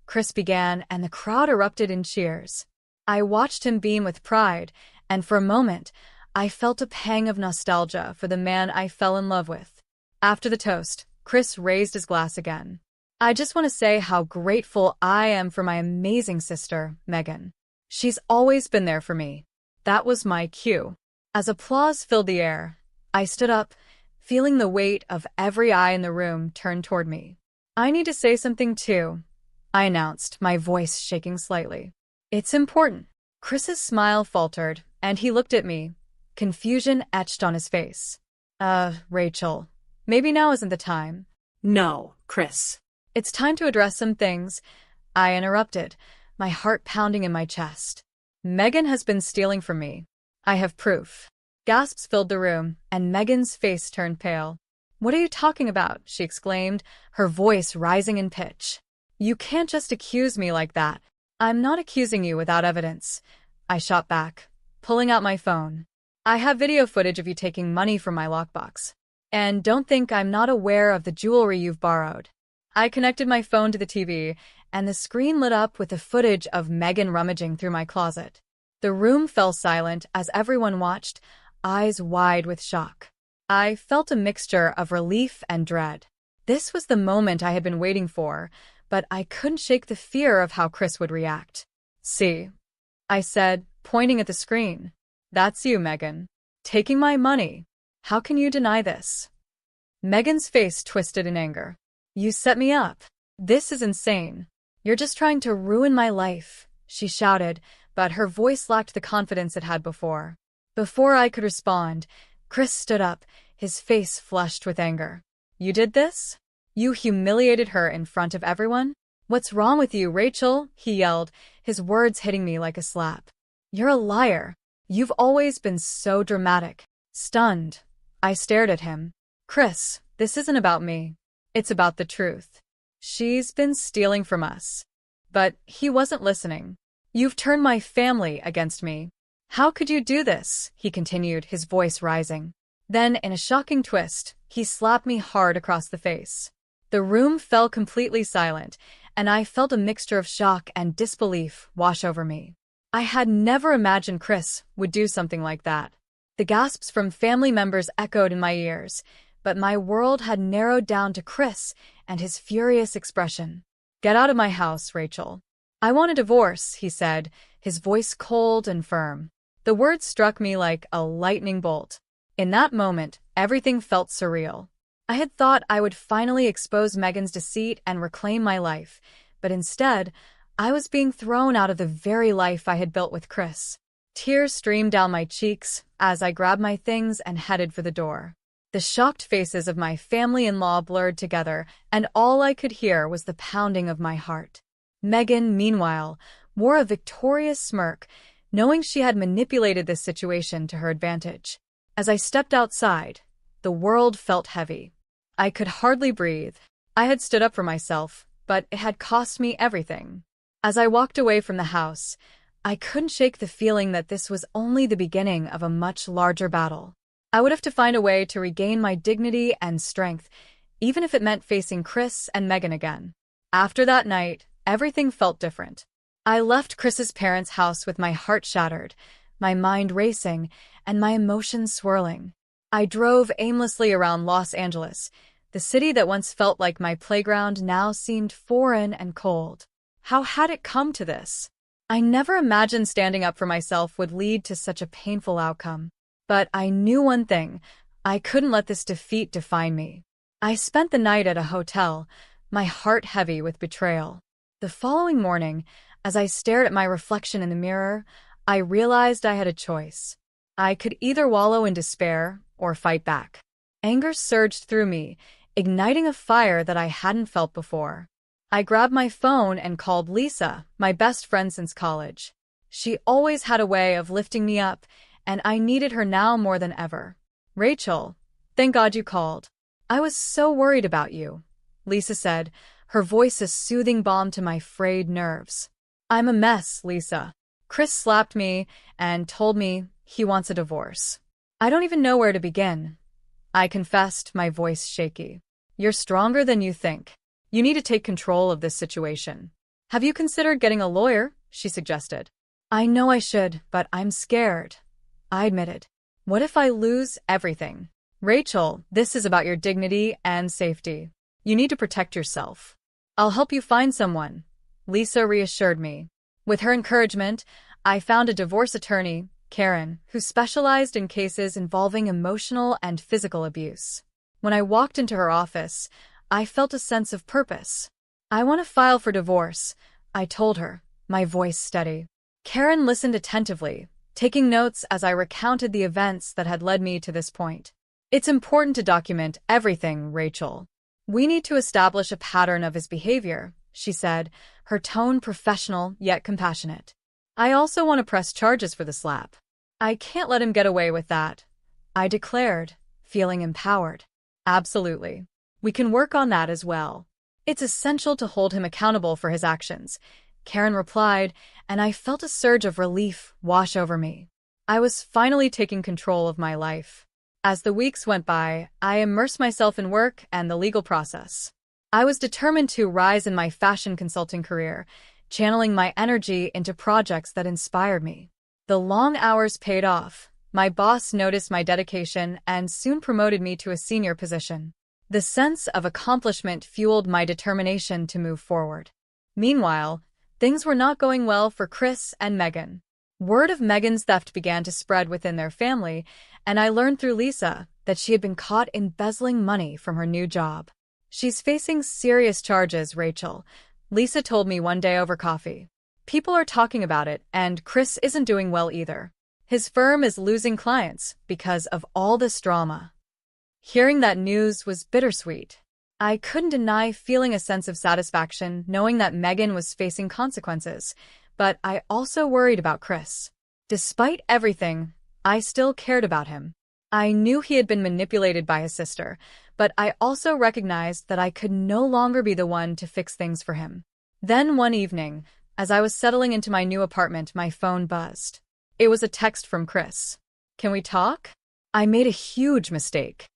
Chris began, and the crowd erupted in cheers. I watched him beam with pride, and for a moment, I felt a pang of nostalgia for the man I fell in love with. After the toast, Chris raised his glass again. "I just want to say how grateful I am for my amazing sister, Megan. She's always been there for me." That was my cue. As applause filled the air, I stood up, feeling the weight of every eye in the room turn toward me. "I need to say something too," I announced, my voice shaking slightly. "It's important." Chris's smile faltered, and he looked at me, confusion etched on his face. Rachel, maybe now isn't the time." "No, Chris." "It's time to address some things," I interrupted, my heart pounding in my chest. "Megan has been stealing from me. I have proof." Gasps filled the room, and Megan's face turned pale. "What are you talking about?" she exclaimed, her voice rising in pitch. "You can't just accuse me like that." "I'm not accusing you without evidence," I shot back, pulling out my phone. "I have video footage of you taking money from my lockbox. And don't think I'm not aware of the jewelry you've borrowed." I connected my phone to the TV, and the screen lit up with the footage of Megan rummaging through my closet. The room fell silent as everyone watched, eyes wide with shock. I felt a mixture of relief and dread. This was the moment I had been waiting for, but I couldn't shake the fear of how Chris would react. "See," I said, pointing at the screen. "That's you, Megan. Taking my money. How can you deny this?" Megan's face twisted in anger. "You set me up. This is insane. You're just trying to ruin my life," she shouted, but her voice lacked the confidence it had before. Before I could respond, Chris stood up, his face flushed with anger. "You did this? You humiliated her in front of everyone? What's wrong with you, Rachel?" he yelled, his words hitting me like a slap. "You're a liar. You've always been so dramatic." Stunned, I stared at him. "Chris, this isn't about me. It's about the truth. She's been stealing from us." But he wasn't listening. "You've turned my family against me. How could you do this?" he continued, his voice rising. Then, in a shocking twist, he slapped me hard across the face. The room fell completely silent, and I felt a mixture of shock and disbelief wash over me. I had never imagined Chris would do something like that. The gasps from family members echoed in my ears, but my world had narrowed down to Chris and his furious expression. "Get out of my house, Rachel." "I want a divorce," he said, his voice cold and firm. The words struck me like a lightning bolt. In that moment, everything felt surreal. I had thought I would finally expose Megan's deceit and reclaim my life, but instead, I was being thrown out of the very life I had built with Chris. Tears streamed down my cheeks as I grabbed my things and headed for the door. The shocked faces of my family-in-law blurred together, and all I could hear was the pounding of my heart. Megan, meanwhile, wore a victorious smirk, knowing she had manipulated this situation to her advantage. As I stepped outside, the world felt heavy. I could hardly breathe. I had stood up for myself, but it had cost me everything. As I walked away from the house, I couldn't shake the feeling that this was only the beginning of a much larger battle. I would have to find a way to regain my dignity and strength, even if it meant facing Chris and Megan again. After that night, everything felt different. I left Chris's parents' house with my heart shattered, my mind racing, and my emotions swirling. I drove aimlessly around Los Angeles. The city that once felt like my playground now seemed foreign and cold. How had it come to this? I never imagined standing up for myself would lead to such a painful outcome. But I knew one thing: I couldn't let this defeat define me. I spent the night at a hotel, my heart heavy with betrayal. The following morning, as I stared at my reflection in the mirror, I realized I had a choice. I could either wallow in despair or fight back. Anger surged through me, igniting a fire that I hadn't felt before. I grabbed my phone and called Lisa, my best friend since college. She always had a way of lifting me up, and I needed her now more than ever. "Rachel, thank God you called. I was so worried about you," Lisa said, her voice a soothing balm to my frayed nerves. "I'm a mess, Lisa. Chris slapped me and told me he wants a divorce. I don't even know where to begin," I confessed, my voice shaky. "You're stronger than you think. You need to take control of this situation." "Have you considered getting a lawyer?" she suggested. "I know I should, but I'm scared," I admitted. "What if I lose everything?" "Rachel, this is about your dignity and safety. You need to protect yourself." "I'll help you find someone," Lisa reassured me. With her encouragement, I found a divorce attorney, Karen, who specialized in cases involving emotional and physical abuse. When I walked into her office, I felt a sense of purpose. "I want to file for divorce," I told her, my voice steady. Karen listened attentively, taking notes as I recounted the events that had led me to this point. "It's important to document everything, Rachel. We need to establish a pattern of his behavior," she said, her tone professional yet compassionate. "I also want to press charges for the slap. I can't let him get away with that," I declared, feeling empowered. "Absolutely. We can work on that as well. It's essential to hold him accountable for his actions," Karen replied, and I felt a surge of relief wash over me. I was finally taking control of my life. As the weeks went by, I immersed myself in work and the legal process. I was determined to rise in my fashion consulting career, channeling my energy into projects that inspired me. The long hours paid off. My boss noticed my dedication and soon promoted me to a senior position. The sense of accomplishment fueled my determination to move forward. Meanwhile, things were not going well for Chris and Megan. Word of Megan's theft began to spread within their family, and I learned through Lisa that she had been caught embezzling money from her new job. "She's facing serious charges, Rachel," Lisa told me one day over coffee. "People are talking about it, and Chris isn't doing well either. His firm is losing clients because of all this drama." Hearing that news was bittersweet. I couldn't deny feeling a sense of satisfaction knowing that Megan was facing consequences, but I also worried about Chris. Despite everything, I still cared about him. I knew he had been manipulated by his sister, but I also recognized that I could no longer be the one to fix things for him. Then one evening, as I was settling into my new apartment, my phone buzzed. It was a text from Chris. "Can we talk?" I made a huge mistake.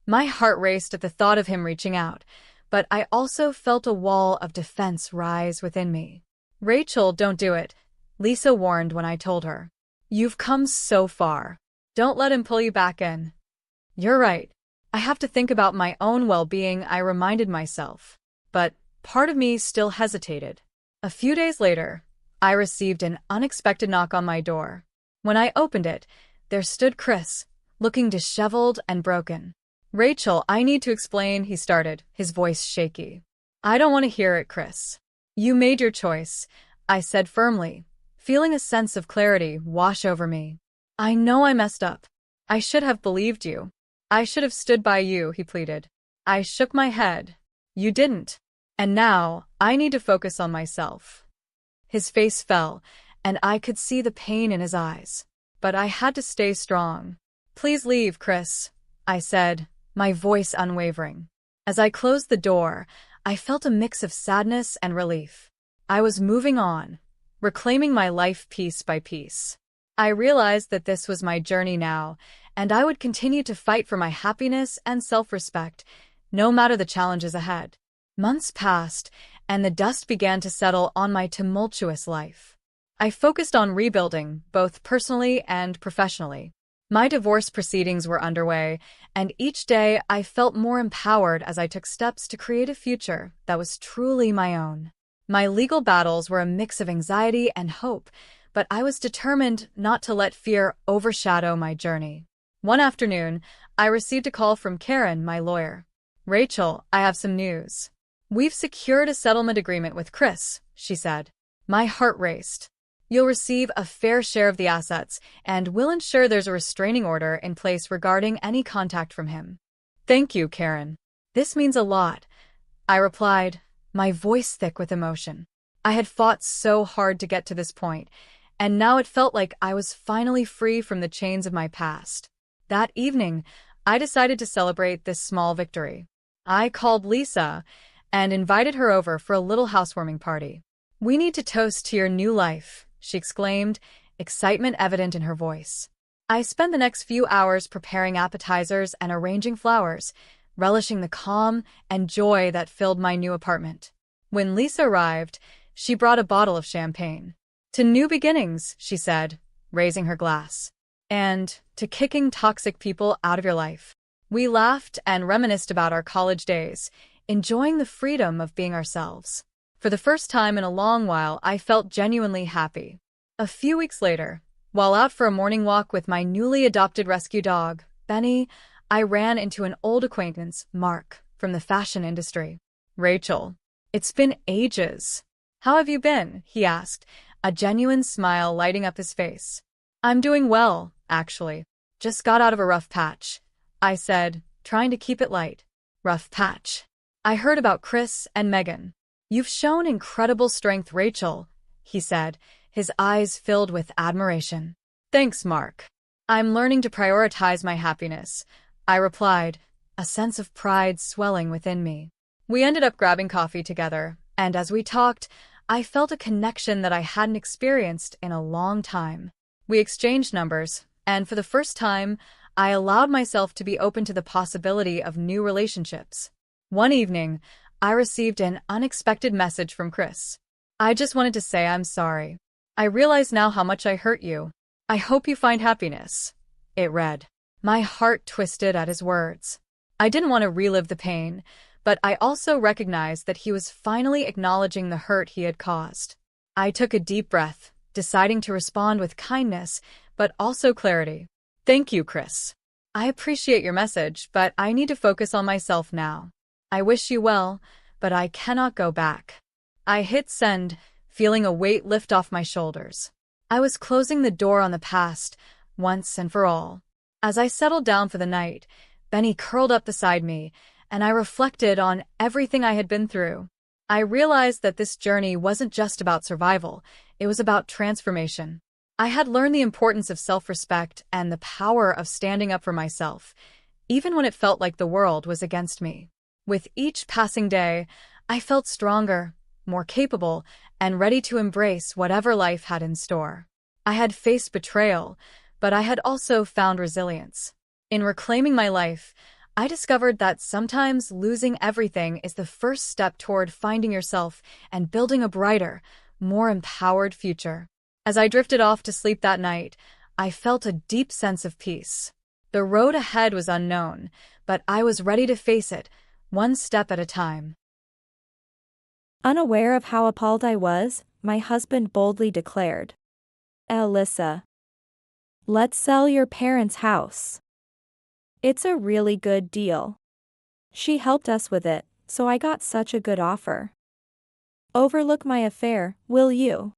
My heart raced at the thought of him reaching out, but I also felt a wall of defense rise within me. "Rachel, don't do it," Lisa warned when I told her. "You've come so far. Don't let him pull you back in." "You're right. I have to think about my own well-being," I reminded myself. But part of me still hesitated. A few days later, I received an unexpected knock on my door. When I opened it, there stood Chris, looking disheveled and broken. "Rachel, I need to explain," he started, his voice shaky. "I don't want to hear it, Chris. You made your choice," I said firmly, feeling a sense of clarity wash over me. "I know I messed up. I should have believed you. I should have stood by you," he pleaded. I shook my head. "You didn't. And now, I need to focus on myself." His face fell, and I could see the pain in his eyes. But I had to stay strong. "Please leave, Chris," I said, my voice unwavering. As I closed the door, I felt a mix of sadness and relief. I was moving on, reclaiming my life piece by piece. I realized that this was my journey now, and I would continue to fight for my happiness and self-respect, no matter the challenges ahead. Months passed, and the dust began to settle on my tumultuous life. I focused on rebuilding, both personally and professionally. My divorce proceedings were underway, and each day I felt more empowered as I took steps to create a future that was truly my own. My legal battles were a mix of anxiety and hope, but I was determined not to let fear overshadow my journey. One afternoon, I received a call from Karen, my lawyer. "Rachel, I have some news. We've secured a settlement agreement with Chris," she said. My heart raced. "You'll receive a fair share of the assets, and we'll ensure there's a restraining order in place regarding any contact from him." "Thank you, Karen. This means a lot," I replied, my voice thick with emotion. I had fought so hard to get to this point, and now it felt like I was finally free from the chains of my past. That evening, I decided to celebrate this small victory. I called Lisa and invited her over for a little housewarming party. "We need to toast to your new life," she exclaimed, excitement evident in her voice. I spent the next few hours preparing appetizers and arranging flowers, relishing the calm and joy that filled my new apartment. When Lisa arrived, she brought a bottle of champagne. "To new beginnings," she said, raising her glass. "And to kicking toxic people out of your life." We laughed and reminisced about our college days, enjoying the freedom of being ourselves. For the first time in a long while, I felt genuinely happy. A few weeks later, while out for a morning walk with my newly adopted rescue dog, Benny, I ran into an old acquaintance, Mark, from the fashion industry. Rachel, it's been ages. How have you been? He asked, a genuine smile lighting up his face. I'm doing well, actually. Just got out of a rough patch, I said, trying to keep it light. Rough patch. I heard about Chris and Megan. You've shown incredible strength, Rachel, he said, his eyes filled with admiration. Thanks, Mark. I'm learning to prioritize my happiness, I replied, a sense of pride swelling within me. We ended up grabbing coffee together, and as we talked, I felt a connection that I hadn't experienced in a long time. We exchanged numbers, and for the first time, I allowed myself to be open to the possibility of new relationships. One evening, I received an unexpected message from Chris. I just wanted to say I'm sorry. I realize now how much I hurt you. I hope you find happiness. It read. My heart twisted at his words. I didn't want to relive the pain, but I also recognized that he was finally acknowledging the hurt he had caused. I took a deep breath, deciding to respond with kindness, but also clarity. Thank you, Chris. I appreciate your message, but I need to focus on myself now. I wish you well, but I cannot go back. I hit send, feeling a weight lift off my shoulders. I was closing the door on the past, once and for all. As I settled down for the night, Benny curled up beside me, and I reflected on everything I had been through. I realized that this journey wasn't just about survival, it was about transformation. I had learned the importance of self-respect and the power of standing up for myself, even when it felt like the world was against me. With each passing day, I felt stronger, more capable, and ready to embrace whatever life had in store. I had faced betrayal, but I had also found resilience. In reclaiming my life, I discovered that sometimes losing everything is the first step toward finding yourself and building a brighter, more empowered future. As I drifted off to sleep that night, I felt a deep sense of peace. The road ahead was unknown, but I was ready to face it, one step at a time. Unaware of how appalled I was, my husband boldly declared, Alyssa, let's sell your parents' house. It's a really good deal. She helped us with it, so I got such a good offer. Overlook my affair, will you?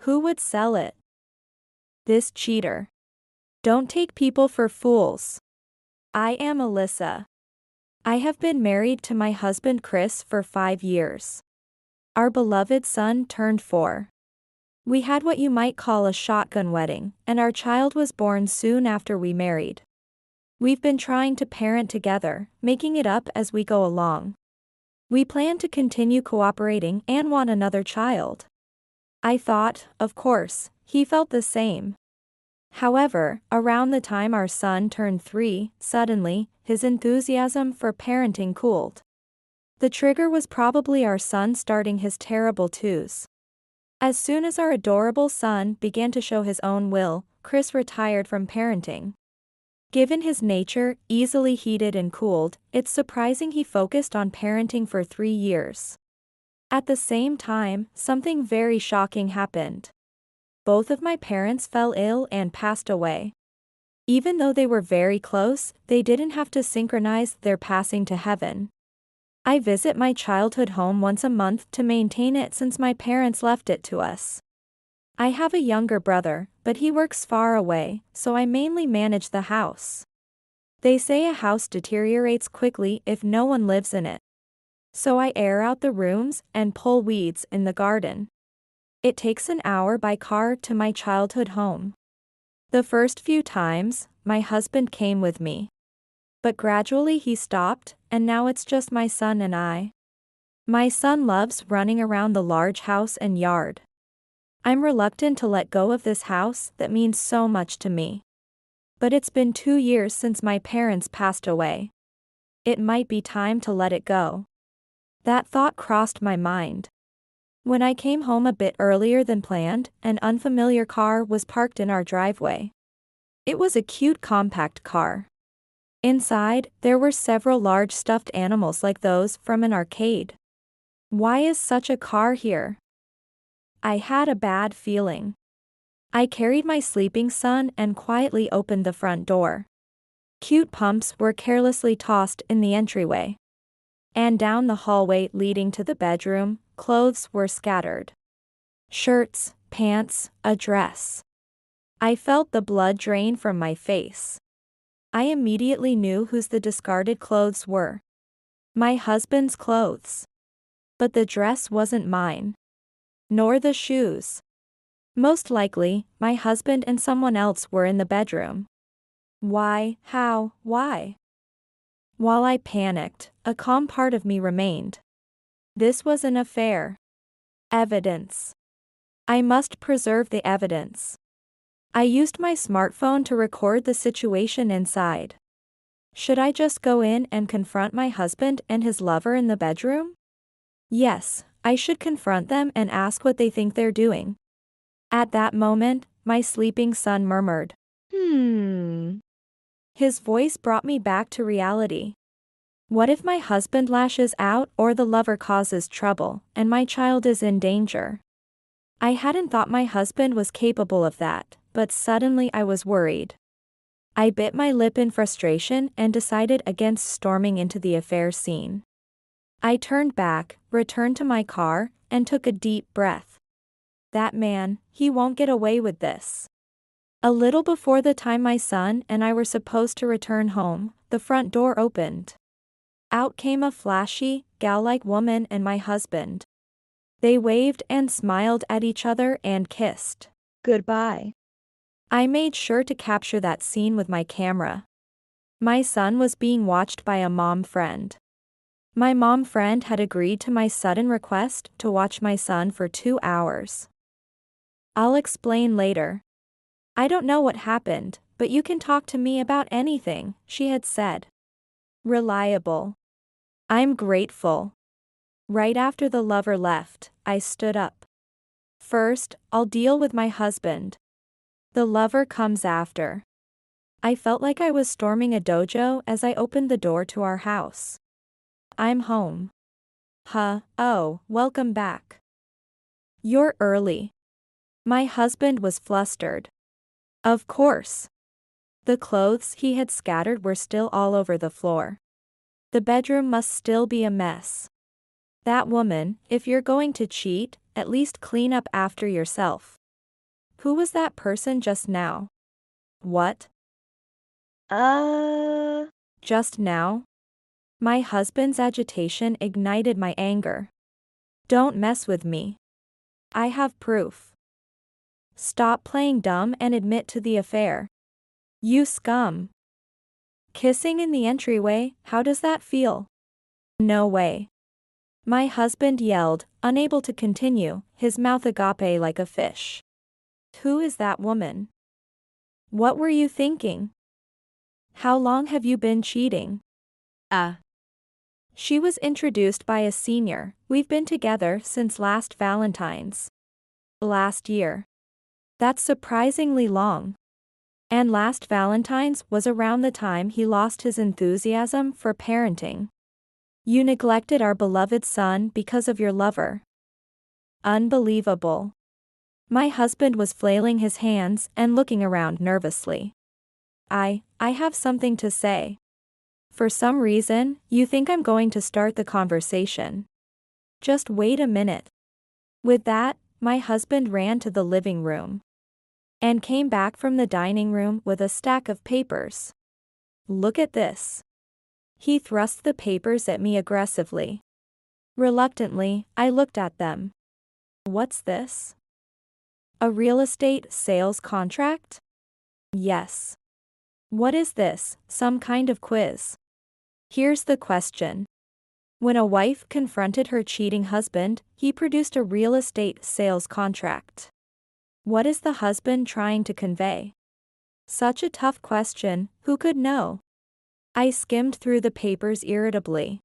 Who would sell it? This cheater. Don't take people for fools. I am Alyssa. I have been married to my husband Chris for 5 years. Our beloved son turned 4. We had what you might call a shotgun wedding, and our child was born soon after we married. We've been trying to parent together, making it up as we go along. We plan to continue cooperating and want another child. I thought, of course, he felt the same. However, around the time our son turned 3, suddenly, his enthusiasm for parenting cooled. The trigger was probably our son starting his terrible twos. As soon as our adorable son began to show his own will, Chris retired from parenting. Given his nature, easily heated and cooled, it's surprising he focused on parenting for 3 years. At the same time, something very shocking happened. Both of my parents fell ill and passed away. Even though they were very close, they didn't have to synchronize their passing to heaven. I visit my childhood home once a month to maintain it since my parents left it to us. I have a younger brother, but he works far away, so I mainly manage the house. They say a house deteriorates quickly if no one lives in it. So I air out the rooms and pull weeds in the garden. It takes an hour by car to my childhood home. The first few times, my husband came with me. But gradually he stopped, and now it's just my son and I. My son loves running around the large house and yard. I'm reluctant to let go of this house that means so much to me. But it's been 2 years since my parents passed away. It might be time to let it go. That thought crossed my mind. When I came home a bit earlier than planned, an unfamiliar car was parked in our driveway. It was a cute compact car. Inside, there were several large stuffed animals like those from an arcade. Why is such a car here? I had a bad feeling. I carried my sleeping son and quietly opened the front door. Cute pumps were carelessly tossed in the entryway. And down the hallway leading to the bedroom, clothes were scattered. Shirts, pants, a dress. I felt the blood drain from my face. I immediately knew whose the discarded clothes were. My husband's clothes. But the dress wasn't mine. Nor the shoes. Most likely, my husband and someone else were in the bedroom. Why, how, why? While I panicked, a calm part of me remained. This was an affair. Evidence. I must preserve the evidence. I used my smartphone to record the situation inside. Should I just go in and confront my husband and his lover in the bedroom? Yes, I should confront them and ask what they think they're doing. At that moment, my sleeping son murmured, His voice brought me back to reality. What if my husband lashes out or the lover causes trouble, and my child is in danger? I hadn't thought my husband was capable of that, but suddenly I was worried. I bit my lip in frustration and decided against storming into the affair scene. I turned back, returned to my car, and took a deep breath. That man, he won't get away with this. A little before the time my son and I were supposed to return home, the front door opened. Out came a flashy, gal-like woman and my husband. They waved and smiled at each other and kissed. Goodbye. I made sure to capture that scene with my camera. My son was being watched by a mom friend. My mom friend had agreed to my sudden request to watch my son for 2 hours. I'll explain later. I don't know what happened, but you can talk to me about anything, she had said. Reliable. I'm grateful. Right after the lover left, I stood up. First, I'll deal with my husband. The lover comes after. I felt like I was storming a dojo as I opened the door to our house. I'm home. Oh, welcome back. You're early. My husband was flustered. Of course. The clothes he had scattered were still all over the floor. The bedroom must still be a mess. That woman, if you're going to cheat, at least clean up after yourself. Who was that person just now? What? Just now? My husband's agitation ignited my anger. Don't mess with me. I have proof. Stop playing dumb and admit to the affair. You scum. Kissing in the entryway, how does that feel? No way. My husband yelled, unable to continue, his mouth agape like a fish. Who is that woman? What were you thinking? How long have you been cheating? She was introduced by a senior. We've been together since last Valentine's. Last year. That's surprisingly long. And last Valentine's was around the time he lost his enthusiasm for parenting. You neglected our beloved son because of your lover. Unbelievable. My husband was flailing his hands and looking around nervously. I have something to say. For some reason, you think I'm going to start the conversation. Just wait a minute. With that, my husband ran to the living room. And came back from the dining room with a stack of papers. Look at this. He thrust the papers at me aggressively. Reluctantly, I looked at them. What's this? A real estate sales contract? Yes. What is this, some kind of quiz? Here's the question. When a wife confronted her cheating husband, he produced a real estate sales contract. What is the husband trying to convey? Such a tough question, who could know? I skimmed through the papers irritably.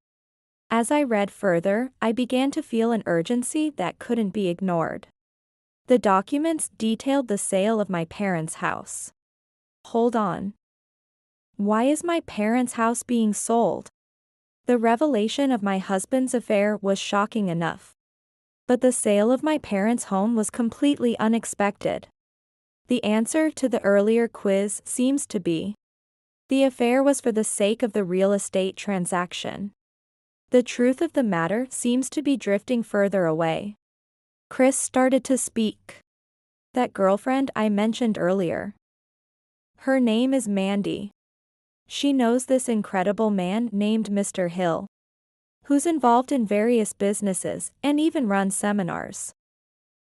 As I read further, I began to feel an urgency that couldn't be ignored. The documents detailed the sale of my parents' house. Hold on. Why is my parents' house being sold? The revelation of my husband's affair was shocking enough. But the sale of my parents' home was completely unexpected. The answer to the earlier quiz seems to be The affair was for the sake of the real estate transaction. The truth of the matter seems to be drifting further away. Chris started to speak. That girlfriend I mentioned earlier. Her name is Mandy. She knows this incredible man named Mr. Hill, who's involved in various businesses and even runs seminars.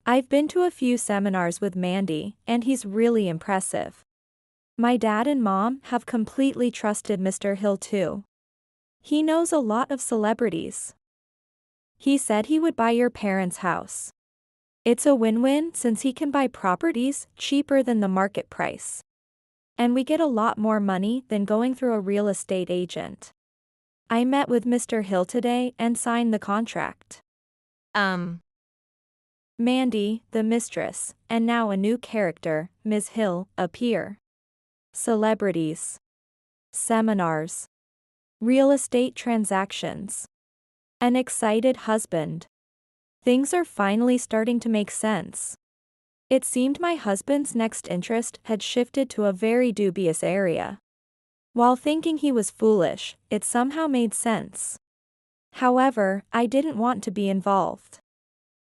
I've been to a few seminars with Mandy, and he's really impressive. My dad and mom have completely trusted Mr. Hill too. He knows a lot of celebrities. He said he would buy your parents' house. It's a win-win since he can buy properties cheaper than the market price. And we get a lot more money than going through a real estate agent. I met with Mr. Hill today and signed the contract. Mandy, the mistress, and now a new character, Ms. Hill, appear. Celebrities. Seminars. Real estate transactions. An excited husband. Things are finally starting to make sense. It seemed my husband's next interest had shifted to a very dubious area. While thinking he was foolish, it somehow made sense. However, I didn't want to be involved.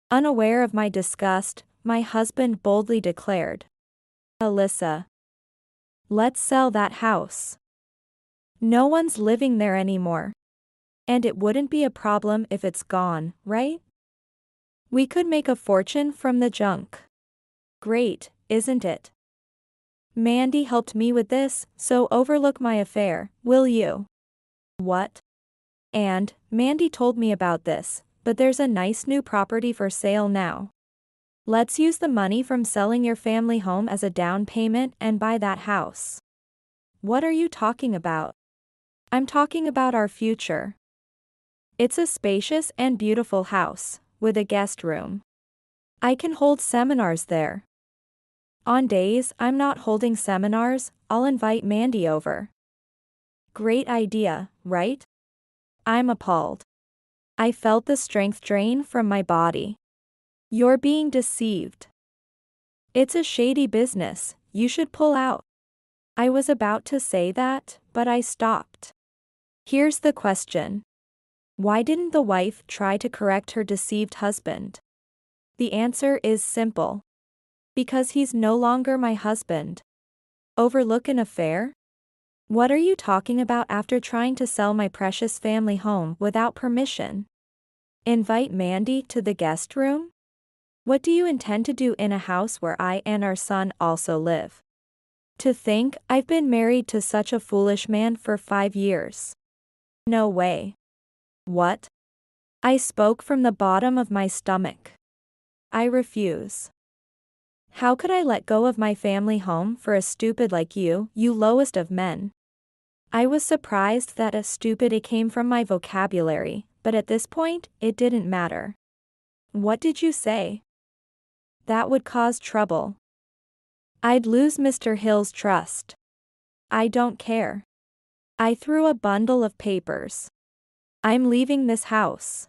Unaware of my disgust, my husband boldly declared, "Alyssa, let's sell that house. No one's living there anymore. And it wouldn't be a problem if it's gone, right? We could make a fortune from the junk. Great, isn't it? Mandy helped me with this, so overlook my affair, will you?" What? And, Mandy told me about this, but there's a nice new property for sale now. Let's use the money from selling your family home as a down payment and buy that house. What are you talking about? I'm talking about our future. It's a spacious and beautiful house, with a guest room. I can hold seminars there. On days I'm not holding seminars, I'll invite Mandy over. Great idea, right? I'm appalled. I felt the strength drain from my body. You're being deceived. It's a shady business, you should pull out. I was about to say that, but I stopped. Here's the question. Why didn't the wife try to correct her deceived husband? The answer is simple. Because he's no longer my husband. Overlook an affair? What are you talking about after trying to sell my precious family home without permission? Invite Mandy to the guest room? What do you intend to do in a house where I and our son also live? To think I've been married to such a foolish man for 5 years. No way. What? I spoke from the bottom of my stomach. I refuse. How could I let go of my family home for a stupid like you, you lowest of men? I was surprised that a stupid it came from my vocabulary, but at this point, it didn't matter. What did you say? That would cause trouble. I'd lose Mr. Hill's trust. I don't care. I threw a bundle of papers. I'm leaving this house.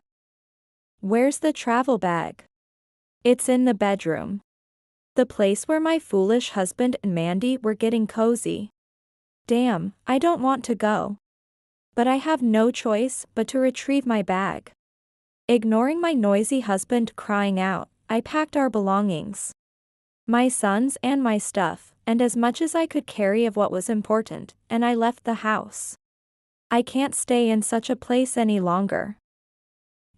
Where's the travel bag? It's in the bedroom. The place where my foolish husband and Mandy were getting cozy. Damn, I don't want to go. But I have no choice but to retrieve my bag. Ignoring my noisy husband crying out, I packed our belongings. My sons and my stuff, and as much as I could carry of what was important, and I left the house. I can't stay in such a place any longer.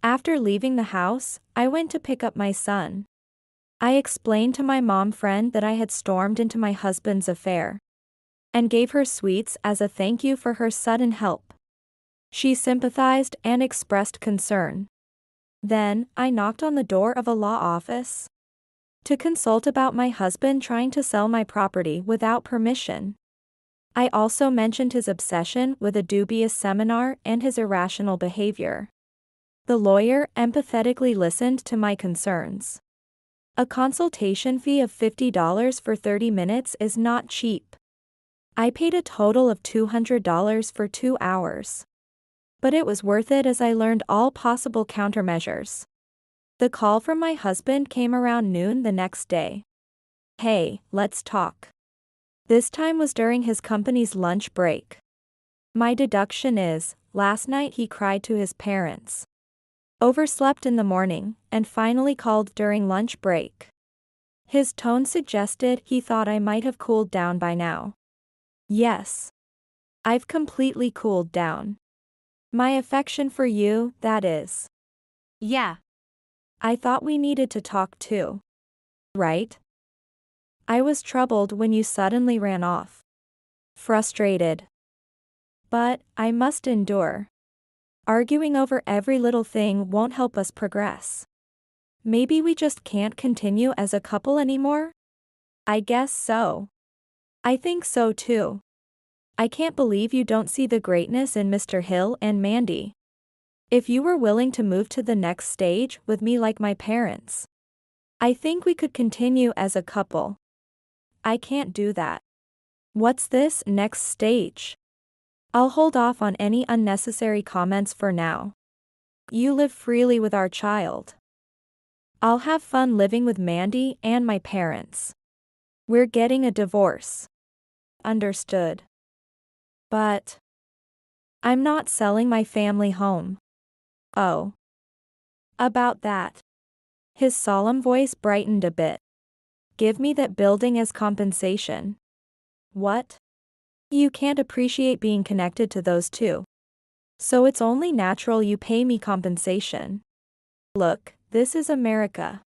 After leaving the house, I went to pick up my son. I explained to my mom friend that I had stormed into my husband's affair. And gave her sweets as a thank you for her sudden help. She sympathized and expressed concern. Then, I knocked on the door of a law office. To consult about my husband trying to sell my property without permission. I also mentioned his obsession with a dubious seminar and his irrational behavior. The lawyer empathetically listened to my concerns. A consultation fee of $50 for 30 minutes is not cheap. I paid a total of $200 for 2 hours. But it was worth it as I learned all possible countermeasures. The call from my husband came around noon the next day. Hey, let's talk. This time was during his company's lunch break. My deduction is, last night he cried to his parents, overslept in the morning, and finally called during lunch break. His tone suggested he thought I might have cooled down by now. Yes. I've completely cooled down. My affection for you, that is. Yeah. I thought we needed to talk too. Right? I was troubled when you suddenly ran off. Frustrated. But I must endure. Arguing over every little thing won't help us progress. Maybe we just can't continue as a couple anymore? I guess so. I think so too. I can't believe you don't see the greatness in Mr. Hill and Mandy. If you were willing to move to the next stage with me like my parents, I think we could continue as a couple. I can't do that. What's this next stage? I'll hold off on any unnecessary comments for now. You live freely with our child. I'll have fun living with Mandy and my parents. We're getting a divorce. Understood. But I'm not selling my family home. Oh. About that. His solemn voice brightened a bit. Give me that building as compensation. What? You can't appreciate being connected to those two. So it's only natural you pay me compensation. Look, this is America.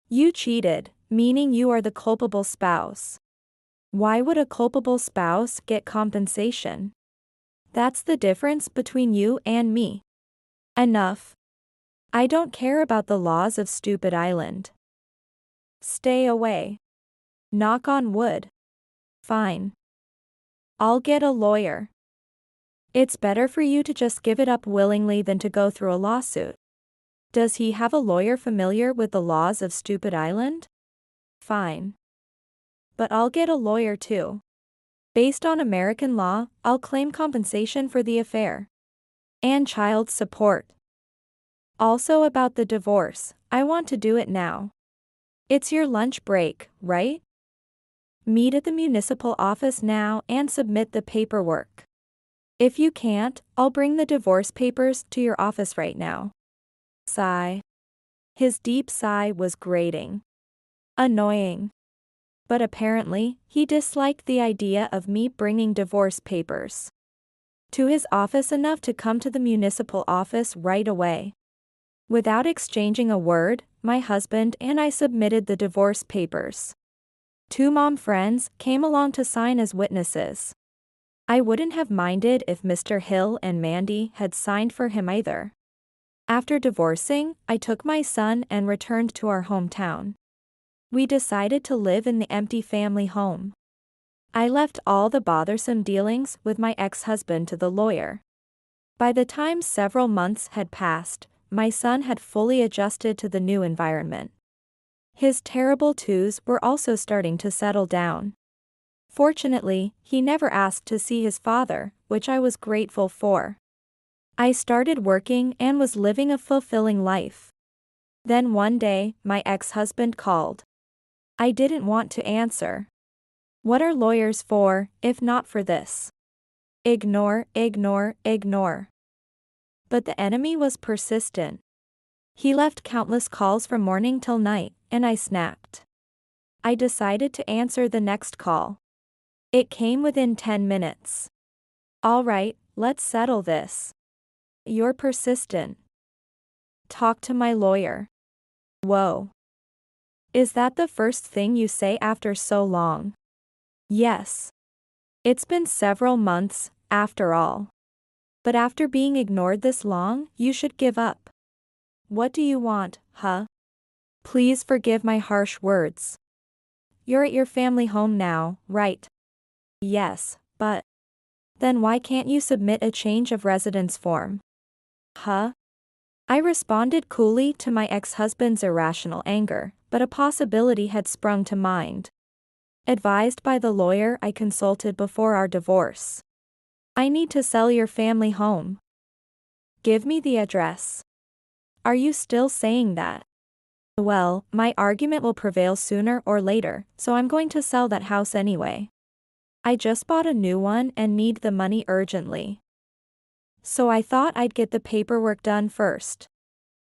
You cheated, meaning you are the culpable spouse. Why would a culpable spouse get compensation? That's the difference between you and me. Enough. I don't care about the laws of Stupid Island. Stay away. Knock on wood. Fine. I'll get a lawyer. It's better for you to just give it up willingly than to go through a lawsuit. Does he have a lawyer familiar with the laws of Stupid Island? Fine. But I'll get a lawyer too. Based on American law, I'll claim compensation for the affair. And child support. Also about the divorce, I want to do it now. It's your lunch break, right? Meet at the municipal office now and submit the paperwork. If you can't, I'll bring the divorce papers to your office right now. Sigh. His deep sigh was grating. Annoying. But apparently, he disliked the idea of me bringing divorce papers to his office enough to come to the municipal office right away. Without exchanging a word, my husband and I submitted the divorce papers. 2 mom friends came along to sign as witnesses. I wouldn't have minded if Mr. Hill and Mandy had signed for him either. After divorcing, I took my son and returned to our hometown. We decided to live in the empty family home. I left all the bothersome dealings with my ex-husband to the lawyer. By the time several months had passed, my son had fully adjusted to the new environment. His terrible twos were also starting to settle down. Fortunately, he never asked to see his father, which I was grateful for. I started working and was living a fulfilling life. Then one day, my ex-husband called. I didn't want to answer. What are lawyers for, if not for this? Ignore, ignore, ignore. But the enemy was persistent. He left countless calls from morning till night, and I snapped. I decided to answer the next call. It came within 10 minutes. All right, let's settle this. You're persistent. Talk to my lawyer. Whoa. Is that the first thing you say after so long? Yes. It's been several months, after all. But after being ignored this long, you should give up. What do you want, huh? Please forgive my harsh words. You're at your family home now, right? Yes, but then why can't you submit a change of residence form? Huh? I responded coolly to my ex-husband's irrational anger, but a possibility had sprung to mind. Advised by the lawyer I consulted before our divorce. I need to sell your family home. Give me the address. Are you still saying that? Well, my argument will prevail sooner or later, so I'm going to sell that house anyway. I just bought a new one and need the money urgently. So I thought I'd get the paperwork done first.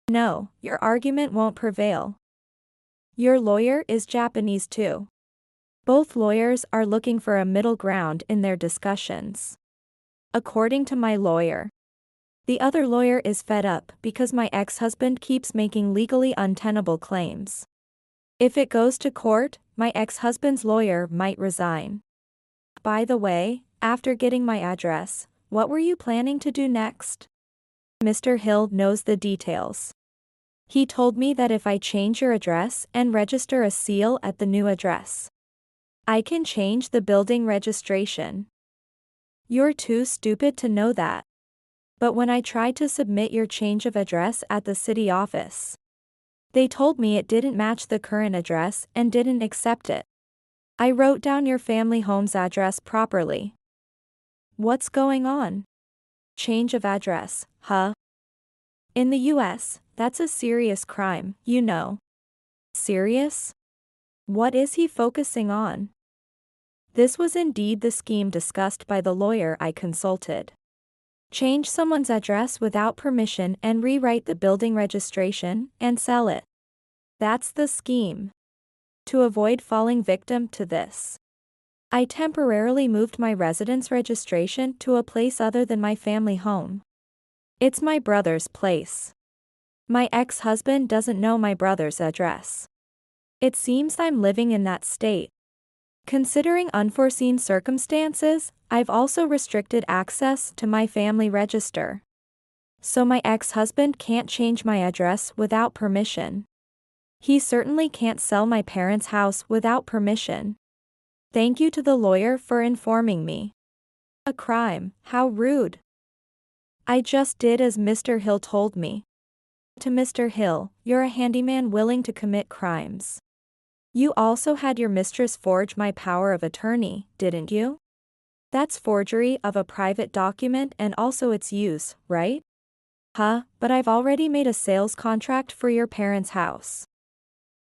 No, your argument won't prevail. Your lawyer is Japanese too. Both lawyers are looking for a middle ground in their discussions. According to my lawyer, the other lawyer is fed up because my ex-husband keeps making legally untenable claims. If it goes to court, my ex-husband's lawyer might resign. By the way, after getting my address, what were you planning to do next? Mr. Hill knows the details. He told me that if I change your address and register a seal at the new address, I can change the building registration. You're too stupid to know that. But when I tried to submit your change of address at the city office, they told me it didn't match the current address and didn't accept it. I wrote down your family home's address properly. What's going on? Change of address, huh? In the US, that's a serious crime, you know. Serious? What is he focusing on? This was indeed the scheme discussed by the lawyer I consulted. Change someone's address without permission and rewrite the building registration and sell it. That's the scheme. To avoid falling victim to this, I temporarily moved my residence registration to a place other than my family home. It's my brother's place. My ex-husband doesn't know my brother's address. It seems I'm living in that state. Considering unforeseen circumstances, I've also restricted access to my family register. So my ex-husband can't change my address without permission. He certainly can't sell my parents' house without permission. Thank you to the lawyer for informing me. A crime, how rude. I just did as Mr. Hill told me. To Mr. Hill, you're a handyman willing to commit crimes. You also had your mistress forge my power of attorney, didn't you? That's forgery of a private document and also its use, right? Huh, but I've already made a sales contract for your parents' house.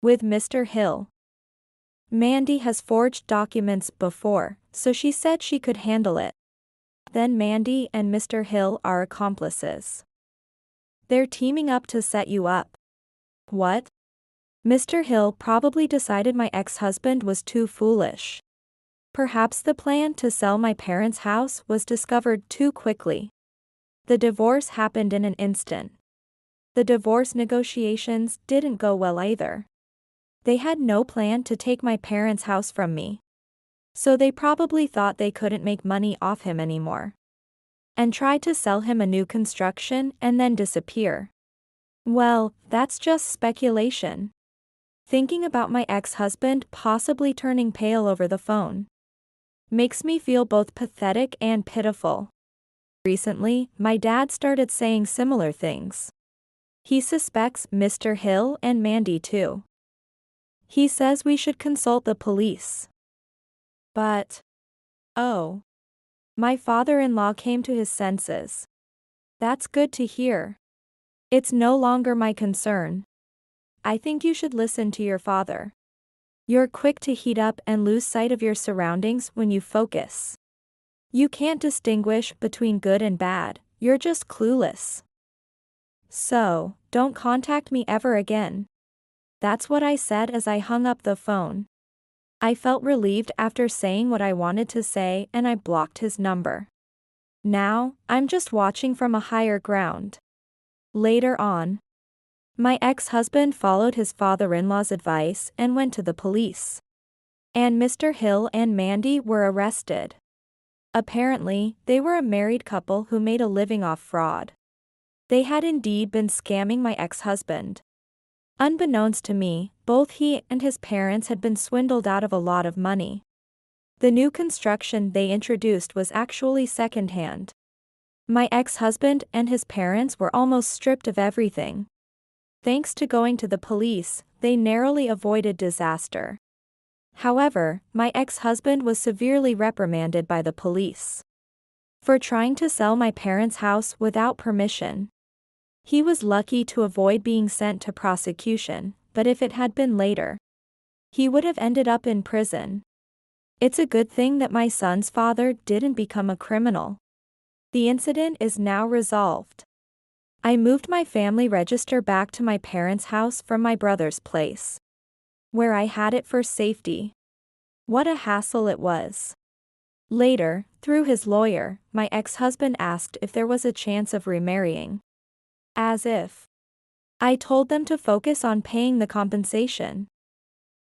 With Mr. Hill. Mandy has forged documents before, so she said she could handle it. Then Mandy and Mr. Hill are accomplices. They're teaming up to set you up. What? Mr. Hill probably decided my ex-husband was too foolish. Perhaps the plan to sell my parents' house was discovered too quickly. The divorce happened in an instant. The divorce negotiations didn't go well either. They had no plan to take my parents' house from me. So they probably thought they couldn't make money off him anymore. And tried to sell him a new construction and then disappear. Well, that's just speculation. Thinking about my ex-husband possibly turning pale over the phone makes me feel both pathetic and pitiful. Recently, my dad started saying similar things. He suspects Mr. Hill and Mandy too. He says we should consult the police. But, oh, my father-in-law came to his senses. That's good to hear. It's no longer my concern. I think you should listen to your father. You're quick to heat up and lose sight of your surroundings when you focus. You can't distinguish between good and bad, you're just clueless. So, don't contact me ever again. That's what I said as I hung up the phone. I felt relieved after saying what I wanted to say and I blocked his number. Now, I'm just watching from a higher ground. Later on, my ex-husband followed his father-in-law's advice and went to the police. And Mr. Hill and Mandy were arrested. Apparently, they were a married couple who made a living off fraud. They had indeed been scamming my ex-husband. Unbeknownst to me, both he and his parents had been swindled out of a lot of money. The new construction they introduced was actually second-hand. My ex-husband and his parents were almost stripped of everything. Thanks to going to the police, they narrowly avoided disaster. However, my ex-husband was severely reprimanded by the police for trying to sell my parents' house without permission. He was lucky to avoid being sent to prosecution, but if it had been later, he would have ended up in prison. It's a good thing that my son's father didn't become a criminal. The incident is now resolved. I moved my family register back to my parents' house from my brother's place, where I had it for safety. What a hassle it was. Later, through his lawyer, my ex-husband asked if there was a chance of remarrying. As if. I told them to focus on paying the compensation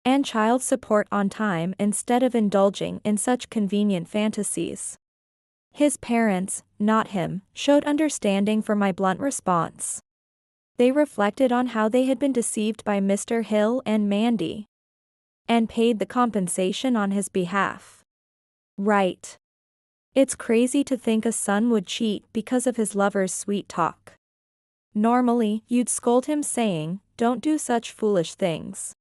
and child support on time instead of indulging in such convenient fantasies. His parents, not him, showed understanding for my blunt response. They reflected on how they had been deceived by Mr. Hill and Mandy, and paid the compensation on his behalf. Right. It's crazy to think a son would cheat because of his lover's sweet talk. Normally, you'd scold him saying, "Don't do such foolish things."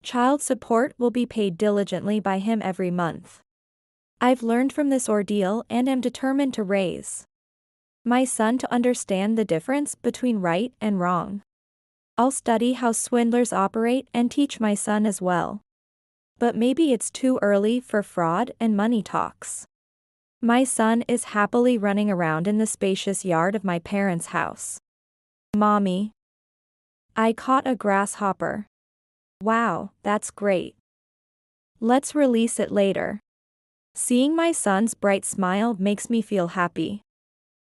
Child support will be paid diligently by him every month. I've learned from this ordeal and am determined to raise my son to understand the difference between right and wrong. I'll study how swindlers operate and teach my son as well. But maybe it's too early for fraud and money talks. My son is happily running around in the spacious yard of my parents' house. Mommy, I caught a grasshopper. Wow, that's great. Let's release it later. Seeing my son's bright smile makes me feel happy.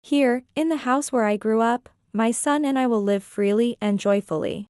Here, in the house where I grew up, my son and I will live freely and joyfully.